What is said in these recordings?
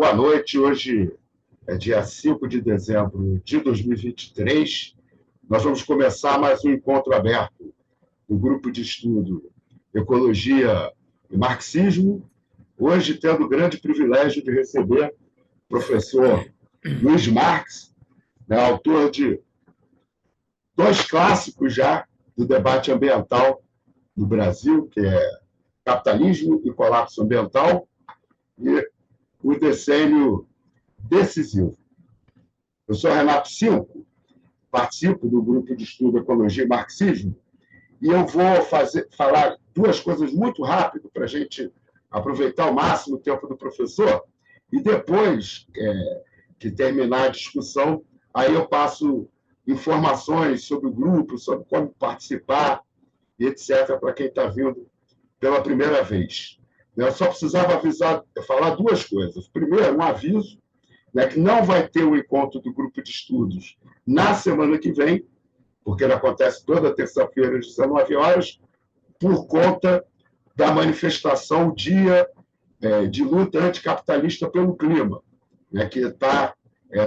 Boa noite. Hoje é dia 5 de dezembro de 2023. Nós vamos começar mais um encontro aberto do grupo de estudo Ecologia e Marxismo. Hoje, tendo o grande privilégio de receber o professor Luiz Marx, autor de dois clássicos já do debate ambiental no Brasil, que é Capitalismo e Colapso Ambiental, e o Decênio Decisivo. Eu sou Renato Cinco, participo do grupo de estudo Ecologia e Marxismo, e eu vou falar duas coisas muito rápido para a gente aproveitar ao máximo o tempo do professor, e depois que terminar a discussão, aí eu passo informações sobre o grupo, sobre como participar, etc., para quem está vindo pela primeira vez. Eu só precisava falar duas coisas. Primeiro, um aviso, que não vai ter o encontro do grupo de estudos na semana que vem, porque ele acontece toda terça-feira às 19 horas, por conta da manifestação Dia de Luta Anticapitalista pelo Clima, que está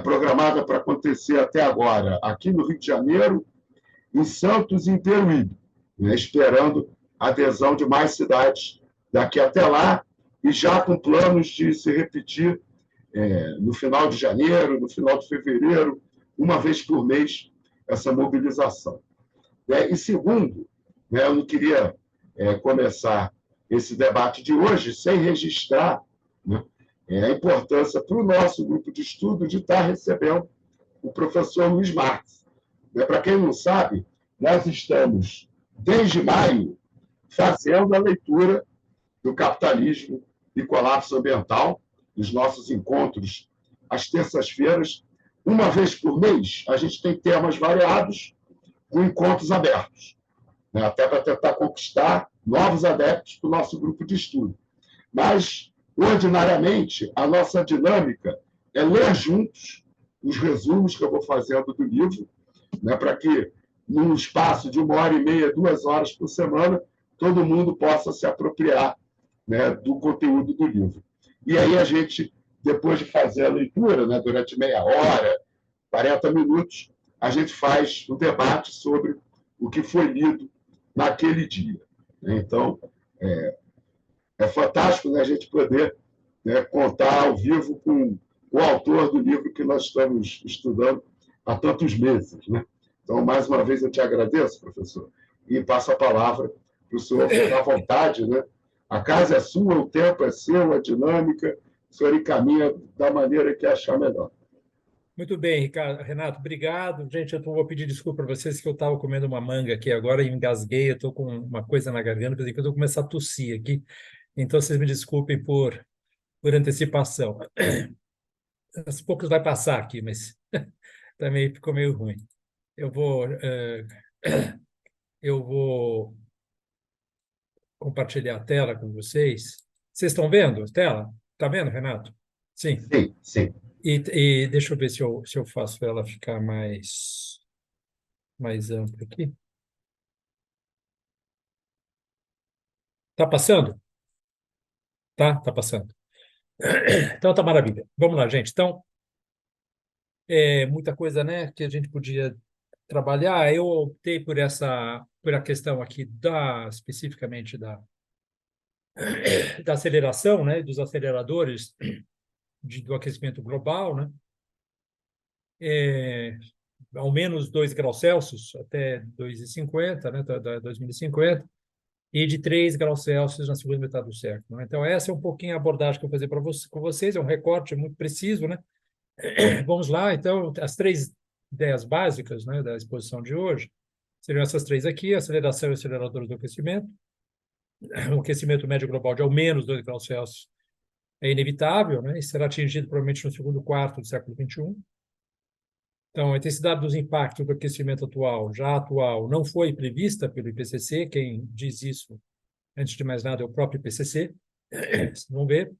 programada para acontecer até agora aqui no Rio de Janeiro, em Santos e em Peruíbe, esperando a adesão de mais cidades daqui até lá, e já com planos de se repetir no final de janeiro, no final de fevereiro, uma vez por mês, essa mobilização. E segundo, eu não queria começar esse debate de hoje sem registrar a importância para o nosso grupo de estudo de estar recebendo o professor Luiz Marx. Para quem não sabe, nós estamos, desde maio, fazendo a leitura do Capitalismo e Colapso Ambiental, nos nossos encontros às terças-feiras. Uma vez por mês, a gente tem temas variados com encontros abertos, até para tentar conquistar novos adeptos para o nosso grupo de estudo. Mas, ordinariamente, a nossa dinâmica é ler juntos os resumos que eu vou fazendo do livro, para que, num espaço de 1h30, 2 horas por semana, todo mundo possa se apropriar do conteúdo do livro. E aí a gente, depois de fazer a leitura, durante meia hora, 40 minutos, a gente faz um debate sobre o que foi lido naquele dia. Então, é fantástico a gente poder contar ao vivo com o autor do livro que nós estamos estudando há tantos meses. Então, mais uma vez, eu te agradeço, professor, e passo a palavra para o senhor ficar à vontade. A casa é sua, o tempo é seu, a dinâmica, o senhor encaminha da maneira que achar melhor. Muito bem, Ricardo. Renato, obrigado. Gente, eu vou pedir desculpa para vocês que eu estava comendo uma manga aqui agora e engasguei, eu estou com uma coisa na garganta, porque eu vou começar a tossir aqui. Então, vocês me desculpem por antecipação. Aos poucos vai passar aqui, mas também ficou meio ruim. Eu vou compartilhar a tela com vocês. Vocês estão vendo a tela? Está vendo, Renato? Sim. Sim, sim. E deixa eu ver se eu faço ela ficar mais ampla aqui. Está passando? Tá passando. Então, tá maravilha. Vamos lá, gente. Então, muita coisa, que a gente podia trabalhar. Eu optei por a questão aqui especificamente da aceleração, dos aceleradores do aquecimento global, ao menos 2 graus Celsius até 2,50, da 2050, e de 3 graus Celsius na segunda metade do século. Então, essa é um pouquinho a abordagem que eu vou fazer com vocês, é um recorte muito preciso. Vamos lá, então, as 3 ideias básicas da exposição de hoje seriam essas 3 aqui: aceleração e aceleradores do aquecimento. O aquecimento médio global de ao menos 2 graus Celsius é inevitável, e será atingido provavelmente no segundo quarto do século XXI. Então, a intensidade dos impactos do aquecimento atual, não foi prevista pelo IPCC. Quem diz isso, antes de mais nada, é o próprio IPCC. Vocês vão ver.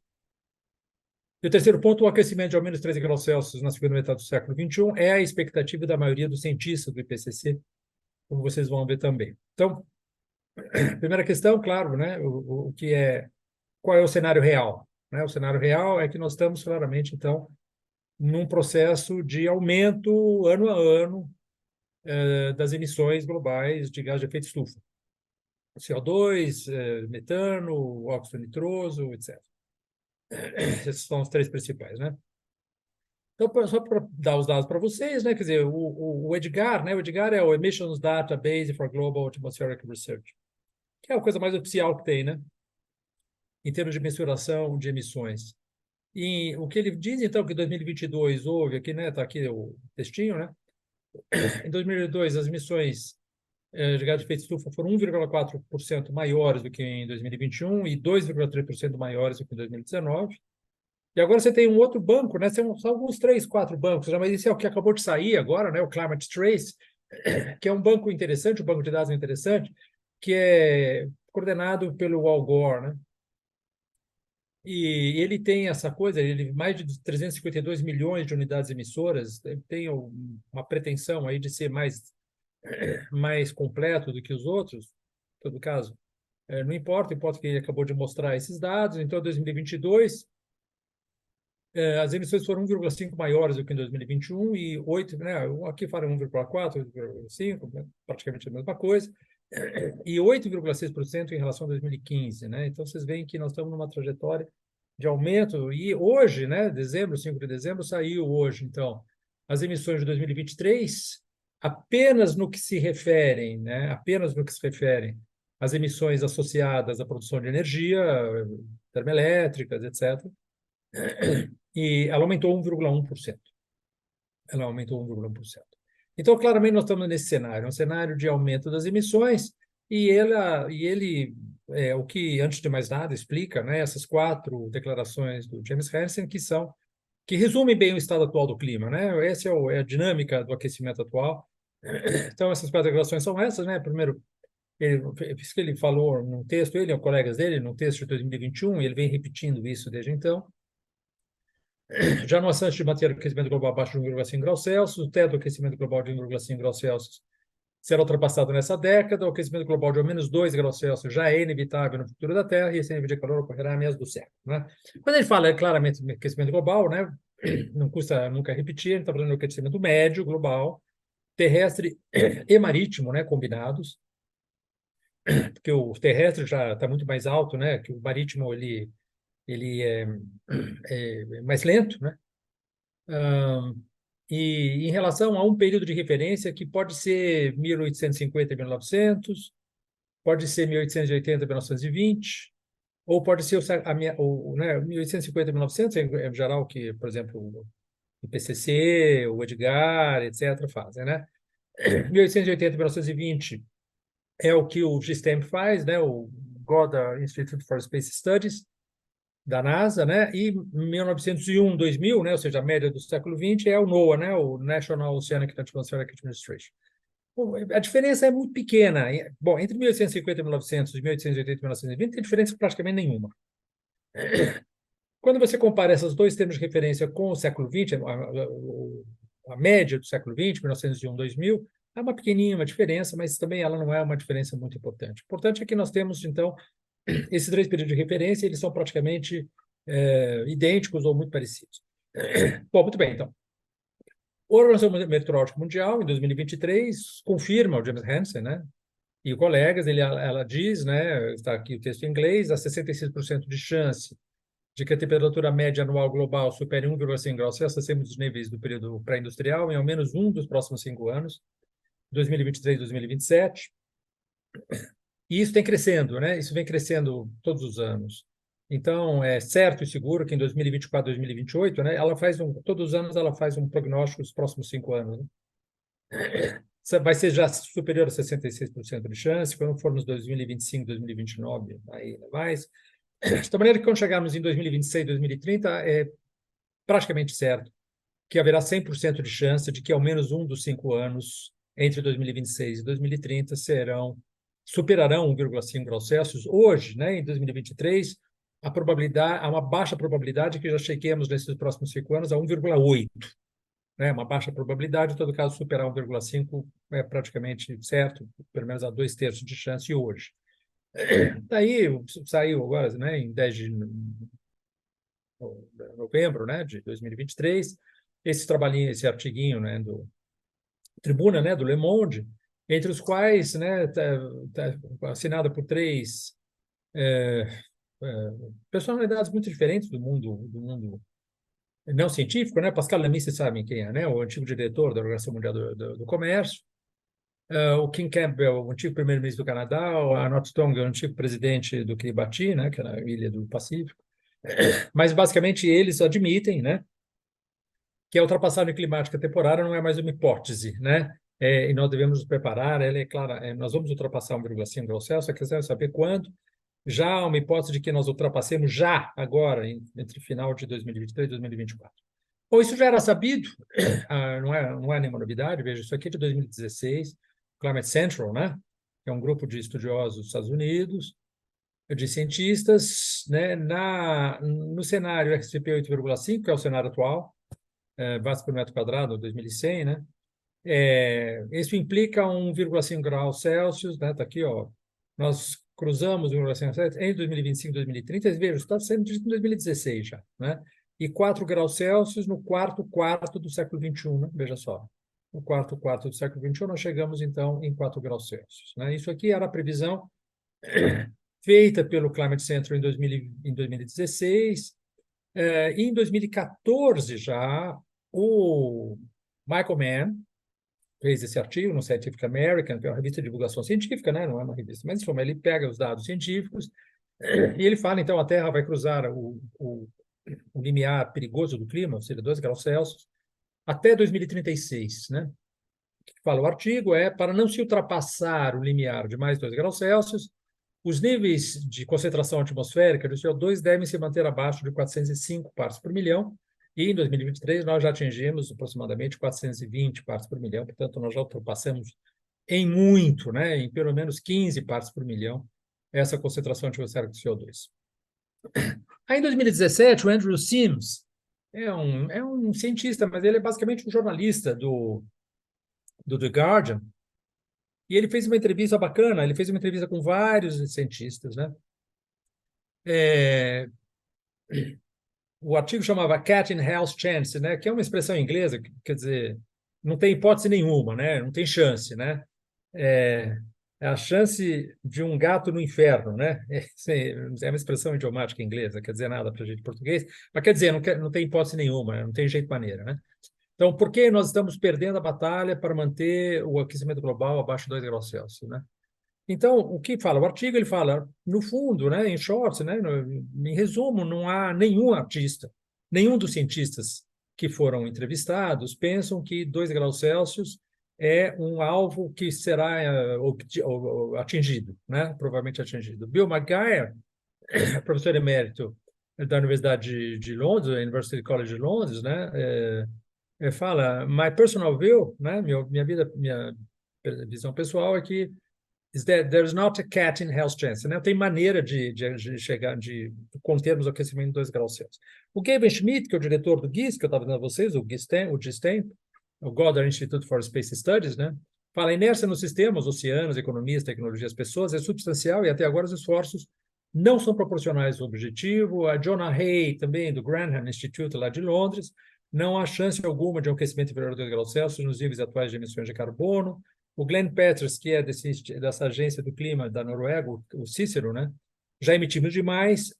E o terceiro ponto, o aquecimento de ao menos 13 graus Celsius na segunda metade do século XXI é a expectativa da maioria dos cientistas do IPCC, como vocês vão ver também. Então, primeira questão, claro, qual é o cenário real? né? O cenário real é que nós estamos claramente, então, num processo de aumento ano a ano das emissões globais de gás de efeito estufa. CO2, metano, óxido nitroso, etc. Esses são os três principais, né? Então, só para dar os dados para vocês, né? Quer dizer, o EDGAR, né? O EDGAR é o Emissions Database for Global Atmospheric Research, que é a coisa mais oficial que tem, né? Em termos de mensuração de emissões. E o que ele diz, então, que em 2022 houve, aqui, né? Está aqui o textinho, né? Em 2022, as emissões de gás de efeito estufa foram 1,4% maiores do que em 2021 e 2,3% maiores do que em 2019. E agora você tem um outro banco, né? São alguns 3, 4 bancos, né? Mas esse é o que acabou de sair agora, né? O Climate Trace, que é um banco interessante, um banco de dados interessante, que é coordenado pelo Al Gore, né? E ele tem essa coisa, ele mais de 352 milhões de unidades emissoras, ele tem uma pretensão aí de ser mais completo do que os outros, em todo caso. Não importa, importa que ele acabou de mostrar esses dados. Então, em 2022, as emissões foram 1,5 maiores do que em 2021 e 8, né? Aqui fala 1,4, 8,5, né? Praticamente a mesma coisa, e 8,6% em relação a 2015, né? Então, vocês veem que nós estamos numa trajetória de aumento e hoje, né? Dezembro, 5 de dezembro, saiu hoje, então, as emissões de 2023, apenas no que se referem, né? Apenas no que se referem às emissões associadas à produção de energia, termoelétricas, etc., e ela aumentou 1,1%. Ela aumentou 1,1%. Então, claramente, nós estamos nesse cenário, um cenário de aumento das emissões, e ele o que, antes de mais nada, explica, né, essas 4 declarações do James Hansen, que resumem bem o estado atual do clima, né? Essa é a dinâmica do aquecimento atual. Então, essas 4 declarações são essas, né? Primeiro, isso que ele falou num texto, ele e os colegas dele, num texto de 2021, e ele vem repetindo isso desde então. Já no assunto de manter o aquecimento global abaixo de 1,5 graus Celsius, o teto do aquecimento global de 1,5 graus Celsius será ultrapassado nessa década, o aquecimento global de ao menos 2 graus Celsius já é inevitável no futuro da Terra e esse nível de calor ocorrerá meados do século, né? Quando ele fala claramente de aquecimento global, né, não custa nunca repetir, ele está falando do aquecimento médio global, terrestre e marítimo, né, combinados, porque o terrestre já está muito mais alto, né, que o marítimo ele é mais lento, né? E em relação a um período de referência que pode ser 1850 e 1900, pode ser 1880 e 1920, ou pode ser né, 1850 e 1900, em geral, que, por exemplo, o IPCC, o Edgar, etc., fazem, né? 1880 e 1920 é o que o GSTEM faz, né? O Goddard Institute for Space Studies, da NASA, né? E 1901, 2000, né? Ou seja, a média do século XX é o NOAA, né? O National Oceanic and Atmospheric Administration. Bom, a diferença é muito pequena. Bom, entre 1850 e 1900 e 1880 e 1920 tem diferença praticamente nenhuma. Quando você compara esses dois termos de referência com o século XX, a média do século XX, 1901, 2000, é uma pequenina diferença, mas também ela não é uma diferença muito importante. O importante é que nós temos, então, esses 3 períodos de referência, eles são praticamente idênticos ou muito parecidos. Bom, muito bem, então. A Organização Meteorológica Mundial, em 2023, confirma o James Hansen, né? E colegas, ela diz, né? Está aqui o texto em inglês, há 66% de chance de que a temperatura média anual global supere 1,5 graus Celsius acima dos níveis do período pré-industrial em ao menos um dos próximos 5 anos, 2023 e 2027. E isso tem crescendo, né? Isso vem crescendo todos os anos. Então, é certo e seguro que em 2024, 2028, né, todos os anos ela faz um prognóstico dos próximos 5 anos, né? Vai ser já superior a 66% de chance, quando formos 2025, 2029, aí mais. De maneira que quando chegarmos em 2026, 2030, é praticamente certo que haverá 100% de chance de que ao menos um dos 5 anos, entre 2026 e 2030, superarão 1,5 graus Celsius. Hoje, né, em 2023, há uma baixa probabilidade que já cheguemos nesses próximos 5 anos a 1,8. Né, uma baixa probabilidade, em todo caso, superar 1,5 é praticamente certo, pelo menos há 2/3 de chance. E hoje. Daí saiu agora, né, em 10 novembro, né, de 2023, esse trabalhinho, esse artiguinho, né, do Tribuna, né, do Le Monde, entre os quais, né, assinada por três personalidades muito diferentes do mundo não científico, né? Pascal Lamy, vocês sabem quem é, né? O antigo diretor da Organização Mundial do Comércio, o Kim Campbell, o antigo primeiro-ministro do Canadá, o Anot Tonga, o antigo presidente do Kiribati, né? Que é na ilha do Pacífico. Mas, basicamente, eles admitem, né, que a ultrapassagem climática temporária não é mais uma hipótese, né? E nós devemos nos preparar, ela é clara, nós vamos ultrapassar 1,5 graus Celsius, a questão é saber quando. Já há uma hipótese de que nós ultrapassemos já, agora, entre final de 2023 e 2024. Bom, isso já era sabido, não é nenhuma novidade, veja, isso aqui é de 2016, Climate Central, né? Que é um grupo de estudiosos dos Estados Unidos, de cientistas, né? No cenário RCP 8,5, que é o cenário atual, watts por metro quadrado, 2100, né? Isso implica 1,5 graus Celsius, né? Está aqui, ó. Nós cruzamos 1,5 Celsius entre 2025 e 2030, veja, está sendo dito em 2016 já, né? E 4 graus Celsius no quarto quarto do século XXI, né? Veja só. No quarto quarto do século XXI, nós chegamos, então, em 4 graus Celsius, né? Isso aqui era a previsão feita pelo Climate Center em 2016. E em 2014, já, o Michael Mann fez esse artigo no Scientific American, que é uma revista de divulgação científica, né? Não é uma revista, mas ele pega os dados científicos e ele fala, então, a Terra vai cruzar o limiar perigoso do clima, ou seja, 2 graus Celsius, até 2036, né? O que fala o artigo é, para não se ultrapassar o limiar de mais 2 graus Celsius, os níveis de concentração atmosférica de CO2 devem se manter abaixo de 405 partes por milhão, e em 2023 nós já atingimos aproximadamente 420 partes por milhão, portanto nós já ultrapassamos em muito, né, em pelo menos 15 partes por milhão, essa concentração atmosférica de CO2. Aí, em 2017, o Andrew Sims é um cientista, mas ele é basicamente um jornalista do The Guardian, e ele fez uma entrevista bacana, ele fez uma entrevista com vários cientistas, né? O artigo chamava Cat in Hell's Chance, né? Que é uma expressão inglesa, que quer dizer, não tem hipótese nenhuma, né? Não tem chance, né? É a chance de um gato no inferno, né? É uma expressão idiomática inglesa, quer dizer nada para a gente em português, mas quer dizer, não tem hipótese nenhuma, né? Não tem jeito maneira, né? Então, por que nós estamos perdendo a batalha para manter o aquecimento global abaixo de 2 graus Celsius, né? Então, o que fala? O artigo ele fala, no fundo, né, em shorts, né, em resumo, não há nenhum artista, nenhum dos cientistas que foram entrevistados pensam que 2 graus Celsius é um alvo que será atingido, né, provavelmente atingido. Bill McGuire, professor emérito da Universidade de Londres, University College de Londres, né, fala, my personal view, né, minha visão pessoal é que is that there's not a cat in hell's chance, né? Tem maneira de chegar, de contermos o aquecimento em 2 graus Celsius. O Gavin Schmidt, que é o diretor do GIST, que eu estava dizendo a vocês, o GISTEM, o Goddard Institute for Space Studies, né? Fala, a inércia nos sistemas, oceanos, economias, tecnologias, pessoas, é substancial e até agora os esforços não são proporcionais ao objetivo. A Jonah Hay, também, do Grantham Institute, lá de Londres, não há chance alguma de um aquecimento inferior a 2 graus Celsius nos níveis atuais de emissões de carbono. O Glenn Peters, que é dessa agência do clima da Noruega, o Cícero, né? Já emitimos demais.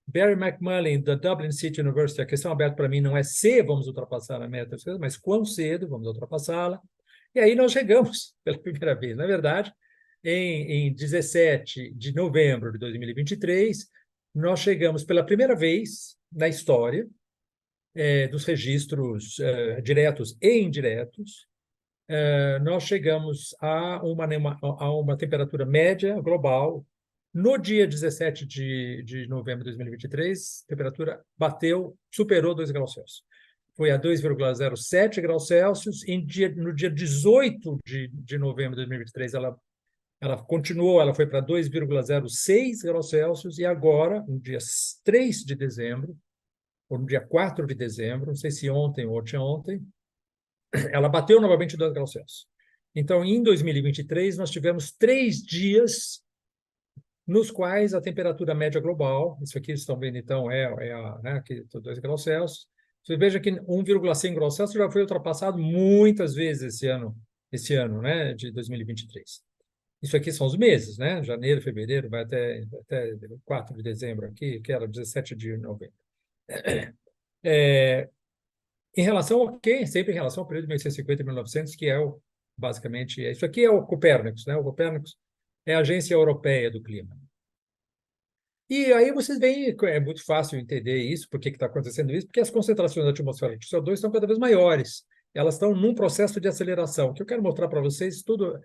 Barry McMullen, da Dublin City University, a questão aberta para mim não é se vamos ultrapassar a meta, mas quão cedo vamos ultrapassá-la. E aí nós chegamos, pela primeira vez, na verdade, em 17 de novembro de 2023, nós chegamos pela primeira vez na história dos registros diretos e indiretos, nós chegamos a uma temperatura média global. No dia 17 de novembro de 2023, a temperatura superou 2 graus Celsius. Foi a 2,07 graus Celsius. No dia 18 de novembro de 2023, ela continuou, ela foi para 2,06 graus Celsius, e agora, no dia 3 de dezembro, ou no dia 4 de dezembro, não sei se ontem ou anteontem, ela bateu novamente 2 graus Celsius. Então, em 2023, nós tivemos 3 dias nos quais a temperatura média global, isso aqui vocês estão vendo, então, né, aqui, 2 graus Celsius. Você veja que 1,5 graus Celsius já foi ultrapassado muitas vezes esse ano, né, de 2023. Isso aqui são os meses, né? Janeiro, fevereiro, vai até 4 de dezembro aqui, que era 17 de novembro. Em relação ao quê? Sempre em relação ao período de 1850 e 1900, que basicamente, isso aqui é o Copérnicos, né? O Copérnicos é a Agência Europeia do Clima. E aí vocês veem, é muito fácil entender isso, por que está acontecendo isso, porque as concentrações da atmosfera de CO2 estão cada vez maiores. Elas estão num processo de aceleração. O que eu quero mostrar para vocês, tudo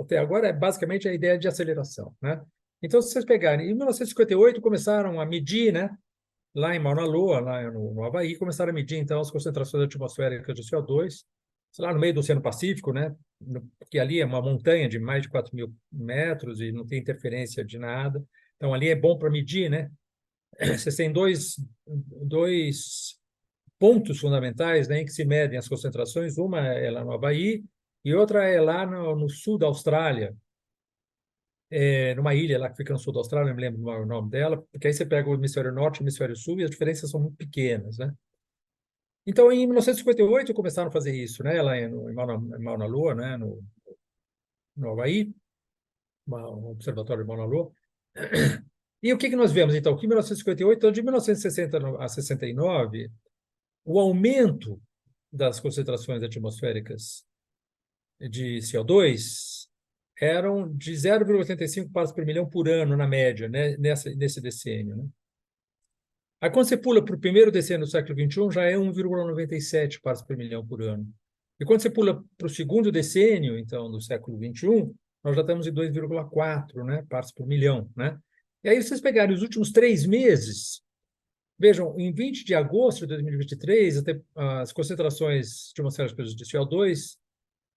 até agora, é basicamente a ideia de aceleração, né? Então, se vocês pegarem, em 1958 começaram a medir, né? Lá em Mauna Loa, lá no Havaí, começaram a medir, então, as concentrações atmosféricas de CO2, sei lá, no meio do Oceano Pacífico, né? Porque ali é uma montanha de mais de 4.000 metros e não tem interferência de nada. Então, ali é bom para medir, né? Você tem dois pontos fundamentais, né, em que se medem as concentrações. Uma é lá no Havaí e outra é lá no sul da Austrália, numa ilha lá que fica no sul da Austrália, não me lembro o nome dela, porque aí você pega o hemisfério norte e o hemisfério sul e as diferenças são muito pequenas, né? Então, em 1958, começaram a fazer isso, né? Lá em Mauna Loa, né? No Havaí, um observatório de Mauna Loa. E o que nós vemos, então? Que em 1958, então, de 1960 a 69, o aumento das concentrações atmosféricas de CO2 eram de 0,85 partes por milhão por ano, na média, né? Nesse decênio, né? Aí, quando você pula para o primeiro decênio do século XXI, já é 1,97 partes por milhão por ano. E quando você pula para o segundo decênio, então, do século XXI, nós já estamos em 2,4, né, partes por milhão, né? E aí, vocês pegarem os últimos 3 meses, vejam, em 20 de agosto de 2023, as concentrações atmosféricas de CO2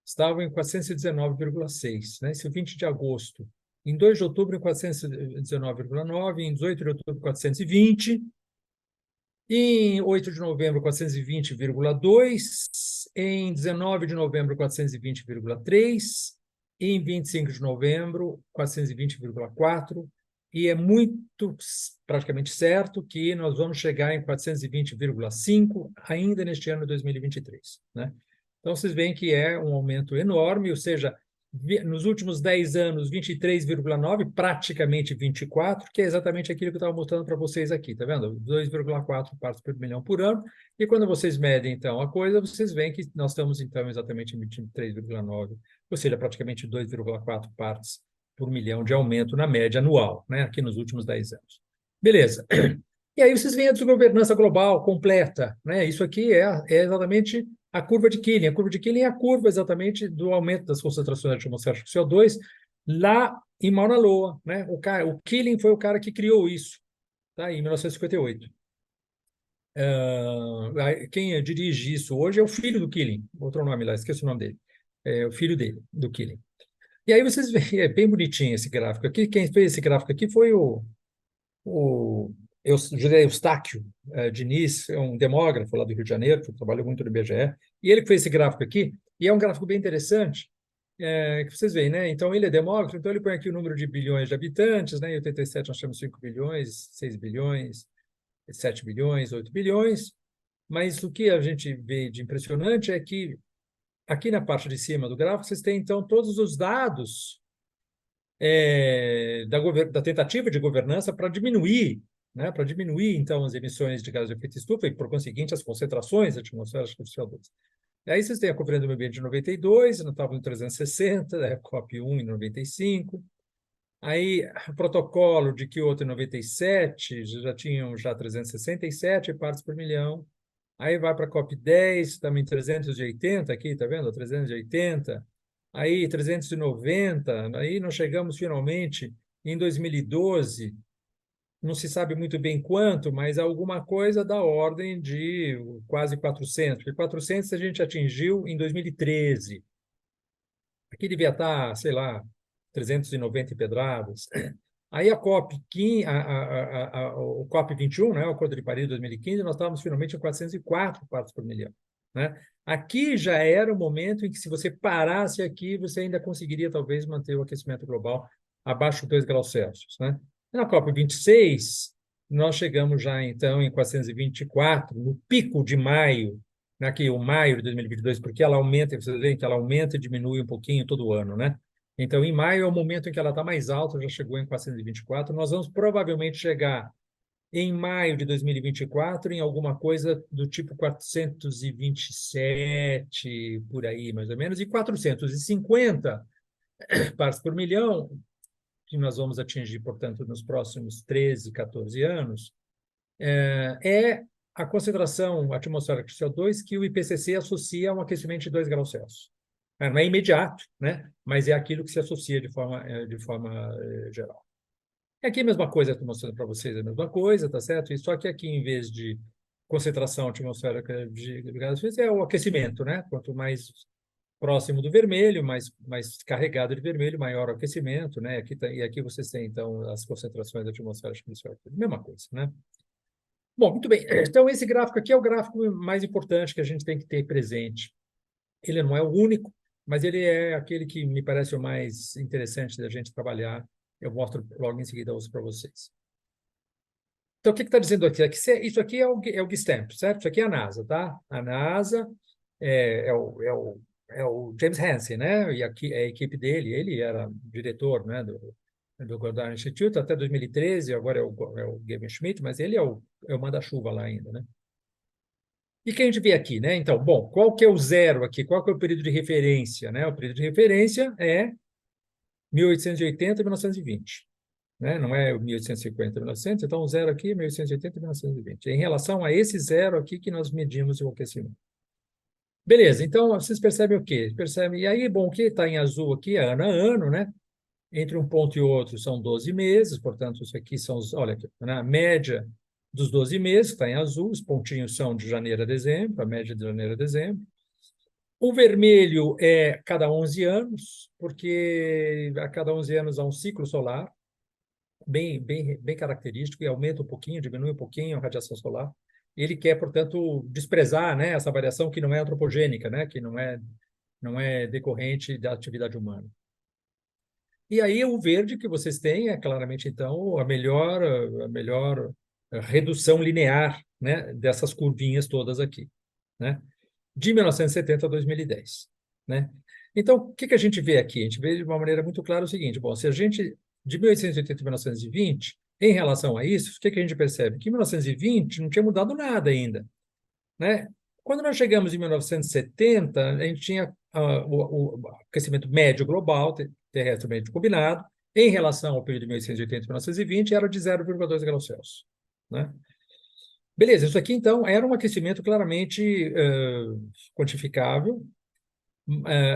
estavam em 419,6, né? Esse 20 de agosto. Em 2 de outubro, em 419,9, em 18 de outubro, 420, em 8 de novembro, 420,2, em 19 de novembro, 420,3, e em 25 de novembro, 420,4, e é muito praticamente certo que nós vamos chegar em 420,5 ainda neste ano de 2023, né? Então, vocês veem que é um aumento enorme, ou seja, nos últimos 10 anos, 23,9, praticamente 24, que é exatamente aquilo que eu estava mostrando para vocês aqui, tá vendo? 2,4 partes por milhão por ano. E quando vocês medem, então, a coisa, vocês veem que nós estamos, então, exatamente em 23,9, ou seja, praticamente 2,4 partes por milhão de aumento na média anual, né? Aqui nos últimos 10 anos. Beleza. E aí vocês veem a desgovernança global completa, né? Isso aqui é exatamente a curva de Killing. A curva de Killing é a curva exatamente do aumento das concentrações atmosféricas de CO2 lá em Mauna Loa, né? O Killing foi o cara que criou isso, tá? Em 1958. Quem dirige isso hoje é o filho do Killing, outro nome lá, esqueci o nome dele. É o filho dele, do Killing. E aí vocês veem, é bem bonitinho esse gráfico aqui. Quem fez esse gráfico aqui foi o José Eustáquio Diniz, é um demógrafo lá do Rio de Janeiro, que trabalha muito no IBGE, e ele que fez esse gráfico aqui, e é um gráfico bem interessante, que vocês veem, né? Então, ele é demógrafo, então ele põe aqui o número de bilhões de habitantes, né? Em 87 nós tínhamos 5 bilhões, 6 bilhões, 7 bilhões, 8 bilhões, mas o que a gente vê de impressionante é que aqui na parte de cima do gráfico vocês têm, então, todos os dados da tentativa de governança para diminuir, né, para diminuir, então, as emissões de gases de efeito estufa e, por conseguinte, as concentrações atmosféricas de CO2. E aí vocês têm a Conferência do Meio Ambiente de 92, não estavam em 360, a COP1 em 95, aí o protocolo de Kyoto em 97, já tinham 367 partes por milhão, aí vai para a COP10, também 380 aqui, tá vendo? 380, aí 390, aí nós chegamos finalmente em 2012, não se sabe muito bem quanto, mas alguma coisa da ordem de quase 400, porque 400 a gente atingiu em 2013. Aqui devia estar, sei lá, 390 pedradas. Aí a o COP21, né, o Acordo de Paris de 2015, nós estávamos finalmente em 404 partes por milhão, né? Aqui já era o momento em que, se você parasse aqui, você ainda conseguiria, talvez, manter o aquecimento global abaixo de 2 graus Celsius, né? Na COP26, nós chegamos já, então, em 424, no pico de maio, aqui o maio de 2022, porque ela aumenta, vocês veem que ela aumenta e diminui um pouquinho todo ano, né? Então, em maio é o momento em que ela está mais alta, já chegou em 424. Nós vamos provavelmente chegar em maio de 2024 em alguma coisa do tipo 427, por aí, mais ou menos, e 450 partes por milhão, que nós vamos atingir, portanto, nos próximos 13, 14 anos, é a concentração atmosférica de CO2 que o IPCC associa a um aquecimento de 2 graus Celsius. Não é imediato, né? Mas é aquilo que se associa de forma geral. Aqui a mesma coisa, estou mostrando para vocês a mesma coisa, tá certo? E só que aqui, em vez de concentração atmosférica de gases, é o aquecimento, né? Quanto mais próximo do vermelho, mais carregado de vermelho, maior o aquecimento, né? E aqui vocês têm, então, as concentrações atmosféricas, mesma coisa, né? Bom, muito bem. Então, esse gráfico aqui é o gráfico mais importante que a gente tem que ter presente. Ele não é o único, mas ele é aquele que me parece o mais interessante da gente trabalhar. Eu mostro logo em seguida para vocês. Então, o que está dizendo aqui? Isso aqui é o GSTEMP, certo? Isso aqui é a NASA, tá? A NASA é o James Hansen, né? E aqui é a equipe dele. Ele era diretor, né, do Goddard Institute até 2013, agora é o Gavin Schmidt, mas ele é o manda-chuva lá ainda, né? E o que a gente vê aqui, né? Então, bom, qual que é o zero aqui? Qual que é o período de referência, né? O período de referência é 1880 e 1920. Né? Não é 1850, 1900, então o zero aqui é 1880 e 1920. Em relação a esse zero aqui que nós medimos o aquecimento. Beleza, então vocês percebem o quê? Percebem, e aí, bom, o que está em azul aqui é ano a ano, né? Entre um ponto e outro são 12 meses, portanto, isso aqui são olha aqui, na média dos 12 meses, está em azul, os pontinhos são de janeiro a dezembro, a média de janeiro a dezembro. O vermelho é cada 11 anos, porque a cada 11 anos há um ciclo solar, bem característico, e aumenta um pouquinho, diminui um pouquinho a radiação solar. Ele quer, portanto, desprezar, né, essa variação que não é antropogênica, né, que não é decorrente da atividade humana. E aí o verde que vocês têm é claramente, então, a melhor redução linear, né, dessas curvinhas todas aqui, né, de 1970 a 2010. Né? Então, o que a gente vê aqui? A gente vê de uma maneira muito clara o seguinte, bom, se a gente, de 1880 a 1920, em relação a isso, o que a gente percebe? Que em 1920 não tinha mudado nada ainda. Né? Quando nós chegamos em 1970, a gente tinha o aquecimento médio global, terrestre médio combinado, em relação ao período de 1880 e 1920, era de 0,2 graus Celsius. Né? Beleza, isso aqui, então, era um aquecimento claramente quantificável.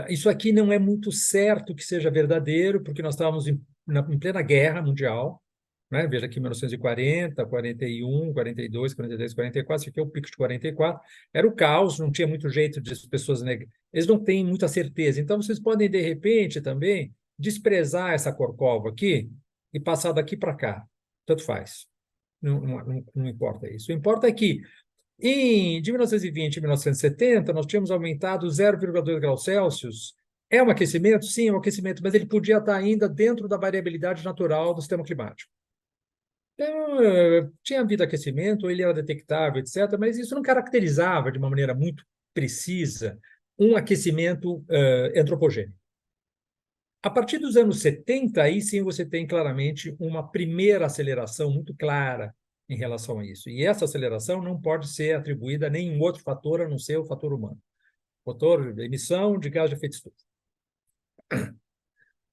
Isso aqui não é muito certo que seja verdadeiro, porque nós estávamos em plena guerra mundial. Né? Veja aqui 1940, 41, 42, 43, 44, isso aqui é o pico de 44. Era o caos, não tinha muito jeito de as pessoas eles não têm muita certeza. Então, vocês podem, de repente, também desprezar essa corcova aqui e passar daqui para cá. Tanto faz. Não importa isso. O que importa é que, de 1920 a 1970, nós tínhamos aumentado 0,2 graus Celsius. É um aquecimento? Sim, é um aquecimento, mas ele podia estar ainda dentro da variabilidade natural do sistema climático. Então, tinha havido aquecimento, ele era detectável, etc., mas isso não caracterizava de uma maneira muito precisa um aquecimento antropogênico. A partir dos anos 70, aí sim você tem claramente uma primeira aceleração muito clara em relação a isso. E essa aceleração não pode ser atribuída a nenhum outro fator a não ser o fator humano. Fator de emissão de gás de efeito estufa.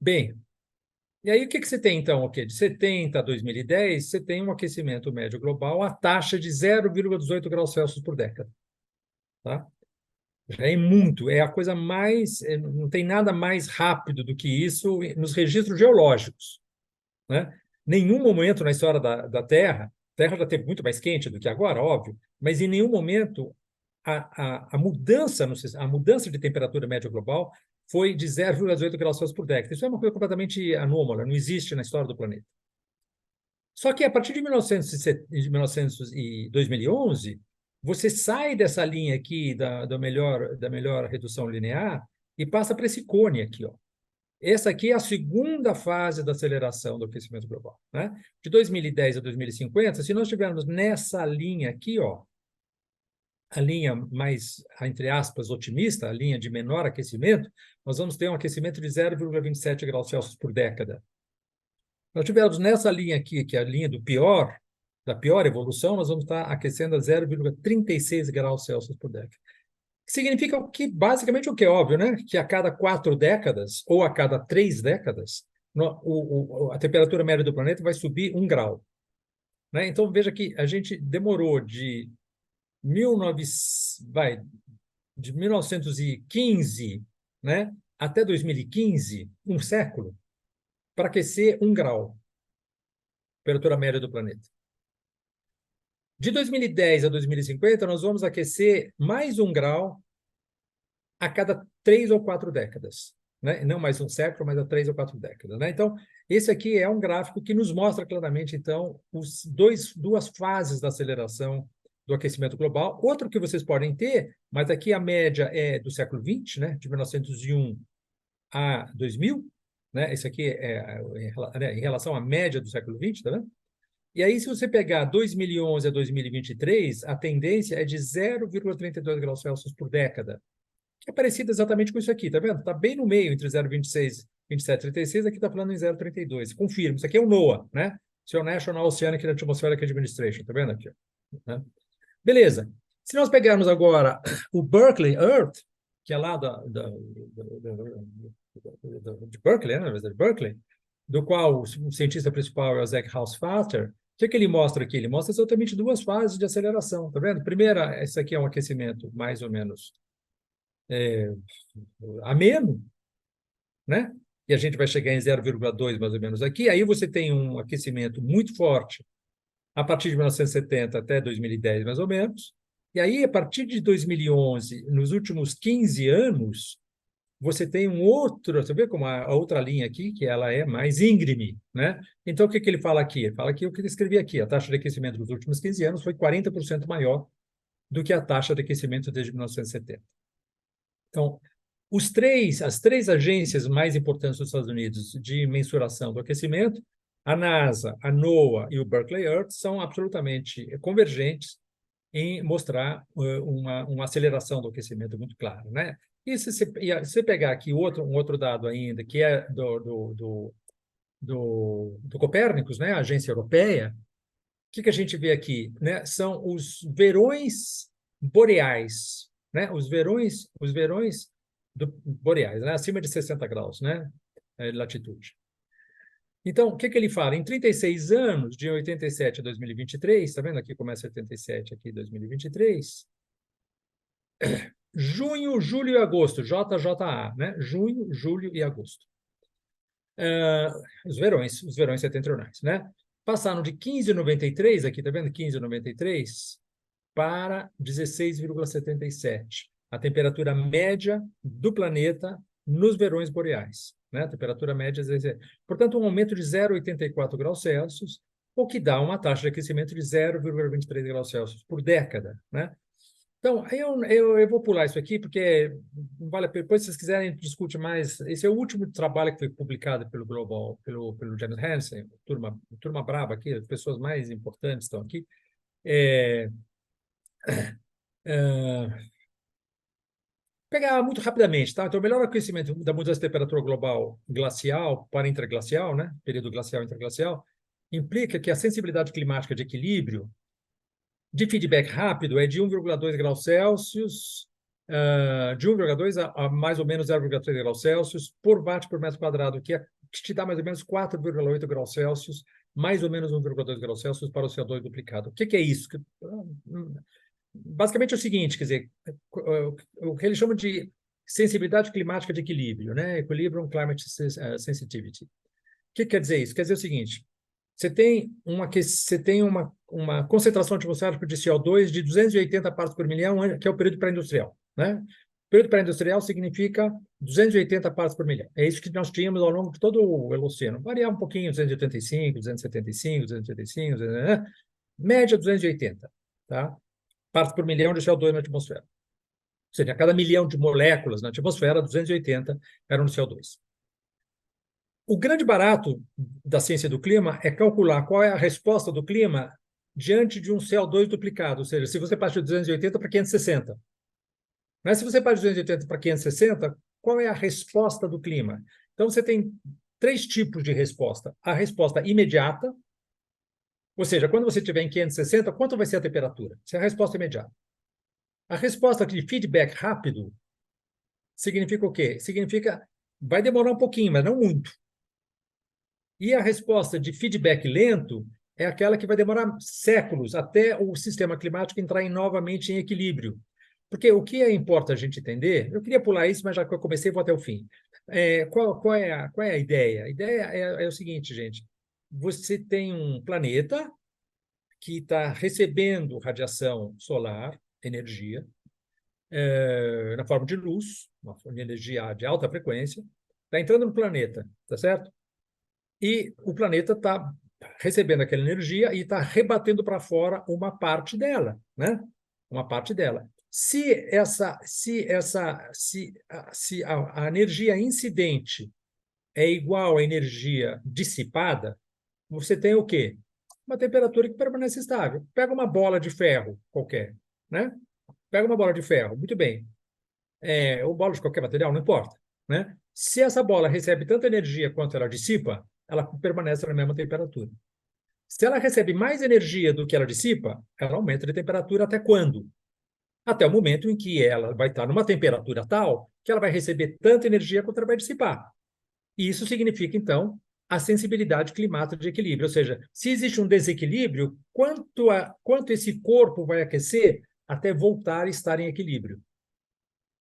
Bem, e aí o que você tem então? De 70 a 2010, você tem um aquecimento médio global a taxa de 0,18 graus Celsius por década. Tá? Já é muito, é a coisa mais, não tem nada mais rápido do que isso nos registros geológicos. Né? Nenhum momento na história da Terra, a Terra já esteve muito mais quente do que agora, óbvio, mas em nenhum momento a mudança de temperatura média global foi de 0,8 graus Celsius por década. Isso é uma coisa completamente anômala, não existe na história do planeta. Só que a partir de 1900 e 2011, você sai dessa linha aqui da melhor redução linear e passa para esse cone aqui. Ó. essa aqui é a segunda fase da aceleração do aquecimento global, né? De 2010 a 2050, se nós estivermos nessa linha aqui, ó, a linha mais, entre aspas, otimista, a linha de menor aquecimento, nós vamos ter um aquecimento de 0,27 graus Celsius por década. Se nós estivermos nessa linha aqui, que é a linha da pior evolução, nós vamos estar aquecendo a 0,36 graus Celsius por década. Significa que, basicamente, o que é óbvio, né? Que a cada 4 décadas ou a cada 3 décadas, a temperatura média do planeta vai subir 1 grau. Né? Então, veja que a gente demorou de 1915, né, até 2015, um século, para aquecer 1 grau, temperatura média do planeta. De 2010 a 2050, nós vamos aquecer mais 1 grau a cada 3 ou 4 décadas. Né? Não mais um século, mas a 3 ou 4 décadas. Né? Então, esse aqui é um gráfico que nos mostra claramente, então, duas fases da aceleração do aquecimento global. Outro que vocês podem ter, mas aqui a média é do século XX, né? De 1901 a 2000. Né? Esse aqui é em relação à média do século XX, tá vendo? E aí, se você pegar 2011 a 2023, a tendência é de 0,32 graus Celsius por década, que é parecido exatamente com isso aqui, tá vendo? Está bem no meio, entre 0,26, 27, 36, aqui está falando em 0,32. Confirma, isso aqui é o NOAA, né? Isso é o National Oceanic and Atmospheric Administration, tá vendo aqui? Né? Beleza. Se nós pegarmos agora o Berkeley Earth, que é lá de Berkeley, né? De Berkeley, do qual o cientista principal é o Zach Hausfater, o que ele mostra aqui? Ele mostra exatamente duas fases de aceleração, tá vendo? Primeira, esse aqui é um aquecimento mais ou menos ameno, né? E a gente vai chegar em 0,2 mais ou menos aqui. Aí você tem um aquecimento muito forte a partir de 1970 até 2010, mais ou menos. E aí, a partir de 2011, nos últimos 15 anos, você tem um outro, você vê como a outra linha aqui, que ela é mais íngreme, né? Então, o que ele fala aqui? Ele fala que o que ele escrevi aqui, a taxa de aquecimento dos últimos 15 anos foi 40% maior do que a taxa de aquecimento desde 1970. Então, as três agências mais importantes dos Estados Unidos de mensuração do aquecimento, a NASA, a NOAA e o Berkeley Earth, são absolutamente convergentes em mostrar uma aceleração do aquecimento muito clara, né? E se você pegar aqui um outro dado ainda, que é do Copérnicos, né? A agência europeia, o que a gente vê aqui? Né? São os verões boreais, né? Os verões boreais, né? Acima de 60 graus, né? Latitude. Então, o que ele fala? Em 36 anos, de 87 a 2023, está vendo aqui, começa 87, aqui 2023, junho, julho e agosto, JJA, né? Junho, julho e agosto. Os verões setentrionais, né? Passaram de 15,93, aqui, está vendo? 15,93 para 16,77. A temperatura média do planeta nos verões boreais. Né? A temperatura média, portanto, um aumento de 0,84 graus Celsius, o que dá uma taxa de aquecimento de 0,23 graus Celsius por década. Né? Então, eu vou pular isso aqui, porque vale a pena. Depois, se vocês quiserem, a gente discute mais. Esse é o último trabalho que foi publicado pelo Global, pelo Janet Hansen, turma brava aqui, as pessoas mais importantes estão aqui. Pegar muito rapidamente, tá? Então, o melhor aquecimento da mudança de temperatura global glacial para interglacial, né? Período glacial e interglacial, implica que a sensibilidade climática de equilíbrio de feedback rápido é de 1,2 graus Celsius, de 1,2 a mais ou menos 0,3 graus Celsius por watt por metro quadrado, que te dá mais ou menos 4,8 graus Celsius, mais ou menos 1,2 graus Celsius para o CO2 duplicado. O que é isso? Basicamente é o seguinte, quer dizer, o que eles chamam de sensibilidade climática de equilíbrio, né? Equilibrium Climate Sensitivity. O que quer dizer isso? Quer dizer o seguinte, você tem uma concentração atmosférica de CO2 de 280 partes por milhão, que é o período pré-industrial, né? O período pré-industrial significa 280 partes por milhão. É isso que nós tínhamos ao longo de todo o Holoceno. Variava um pouquinho, 285, 275, 285, né? Média 280, tá? Partes por milhão de CO2 na atmosfera. Ou seja, a cada milhão de moléculas na atmosfera, 280 eram de CO2. O grande barato da ciência do clima é calcular qual é a resposta do clima diante de um CO2 duplicado, ou seja, se você parte de 280 para 560. Mas se você parte de 280 para 560, qual é a resposta do clima? Então, você tem três tipos de resposta. A resposta imediata, ou seja, quando você estiver em 560, quanto vai ser a temperatura? Essa é a resposta imediata. A resposta de feedback rápido significa o quê? Significa vai demorar um pouquinho, mas não muito. E a resposta de feedback lento é aquela que vai demorar séculos até o sistema climático entrar novamente em equilíbrio. Porque o que importa a gente entender, eu queria pular isso, mas já que eu comecei, vou até o fim. Qual é a ideia? A ideia é o seguinte, gente. Você tem um planeta que está recebendo radiação solar, energia, na forma de luz, uma forma de energia de alta frequência, está entrando no planeta, tá certo? E o planeta está recebendo aquela energia e está rebatendo para fora uma parte dela, né? Uma parte dela. Se a energia incidente é igual à energia dissipada, você tem o quê? Uma temperatura que permanece estável. Pega uma bola de ferro qualquer, né? Pega uma bola de ferro, muito bem. Ou bola de qualquer material, não importa, né? Se essa bola recebe tanta energia quanto ela dissipa, ela permanece na mesma temperatura. Se ela recebe mais energia do que ela dissipa, ela aumenta de temperatura até quando? Até o momento em que ela vai estar numa temperatura tal que ela vai receber tanta energia quanto ela vai dissipar. E isso significa, então, a sensibilidade climática de equilíbrio. Ou seja, se existe um desequilíbrio, quanto esse corpo vai aquecer até voltar a estar em equilíbrio?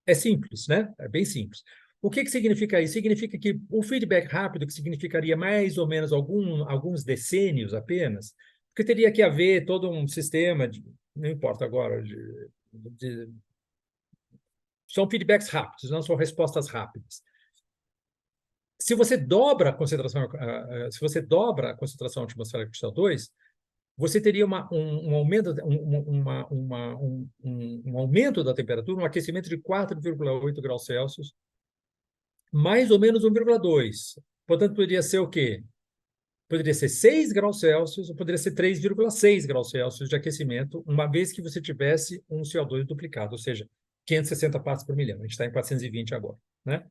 É simples, né? É bem simples. O que significa isso? Significa que o feedback rápido, que significaria mais ou menos alguns decênios apenas, porque teria que haver todo um sistema, não importa agora, são feedbacks rápidos, não são respostas rápidas. Se você dobra a concentração, atmosférica de CO2, você teria um aumento da temperatura, um aquecimento de 4,8 graus Celsius, mais ou menos 1,2. Portanto, poderia ser o quê? Poderia ser 6 graus Celsius ou poderia ser 3,6 graus Celsius de aquecimento, uma vez que você tivesse um CO2 duplicado, ou seja, 560 partes por milhão. A gente está em 420 agora, né?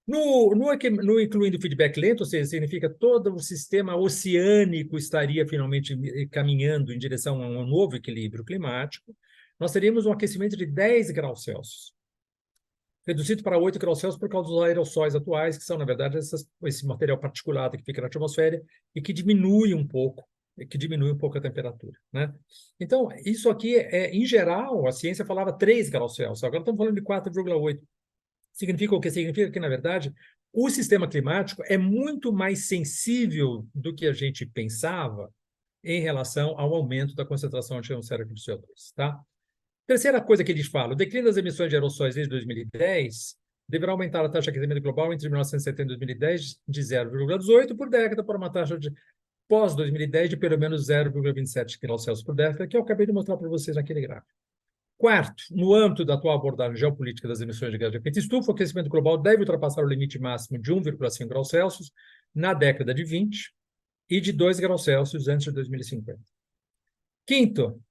No incluindo feedback lento, ou seja, significa todo o sistema oceânico estaria finalmente caminhando em direção a um novo equilíbrio climático, nós teríamos um aquecimento de 10 graus Celsius, reduzido para 8 graus Celsius por causa dos aerossóis atuais, que são, na verdade, esse material particulado que fica na atmosfera e que diminui um pouco a temperatura, né? Então, isso aqui em geral, a ciência falava 3 graus Celsius, agora estamos falando de 4,8. Significa o quê? Significa que, na verdade, o sistema climático é muito mais sensível do que a gente pensava em relação ao aumento da concentração atmosférica de CO2, tá? Terceira coisa que eles falam, o declínio das emissões de aerossóis desde 2010 deverá aumentar a taxa de aquecimento global entre 1970 e 2010 de 0,18 por década para uma taxa de pós-2010 de pelo menos 0,27 graus Celsius por década, que eu acabei de mostrar para vocês naquele gráfico. Quarto, no âmbito da atual abordagem geopolítica das emissões de gás de efeito estufa, o aquecimento global deve ultrapassar o limite máximo de 1,5 graus Celsius na década de 20 e de 2 graus Celsius antes de 2050. Quinto,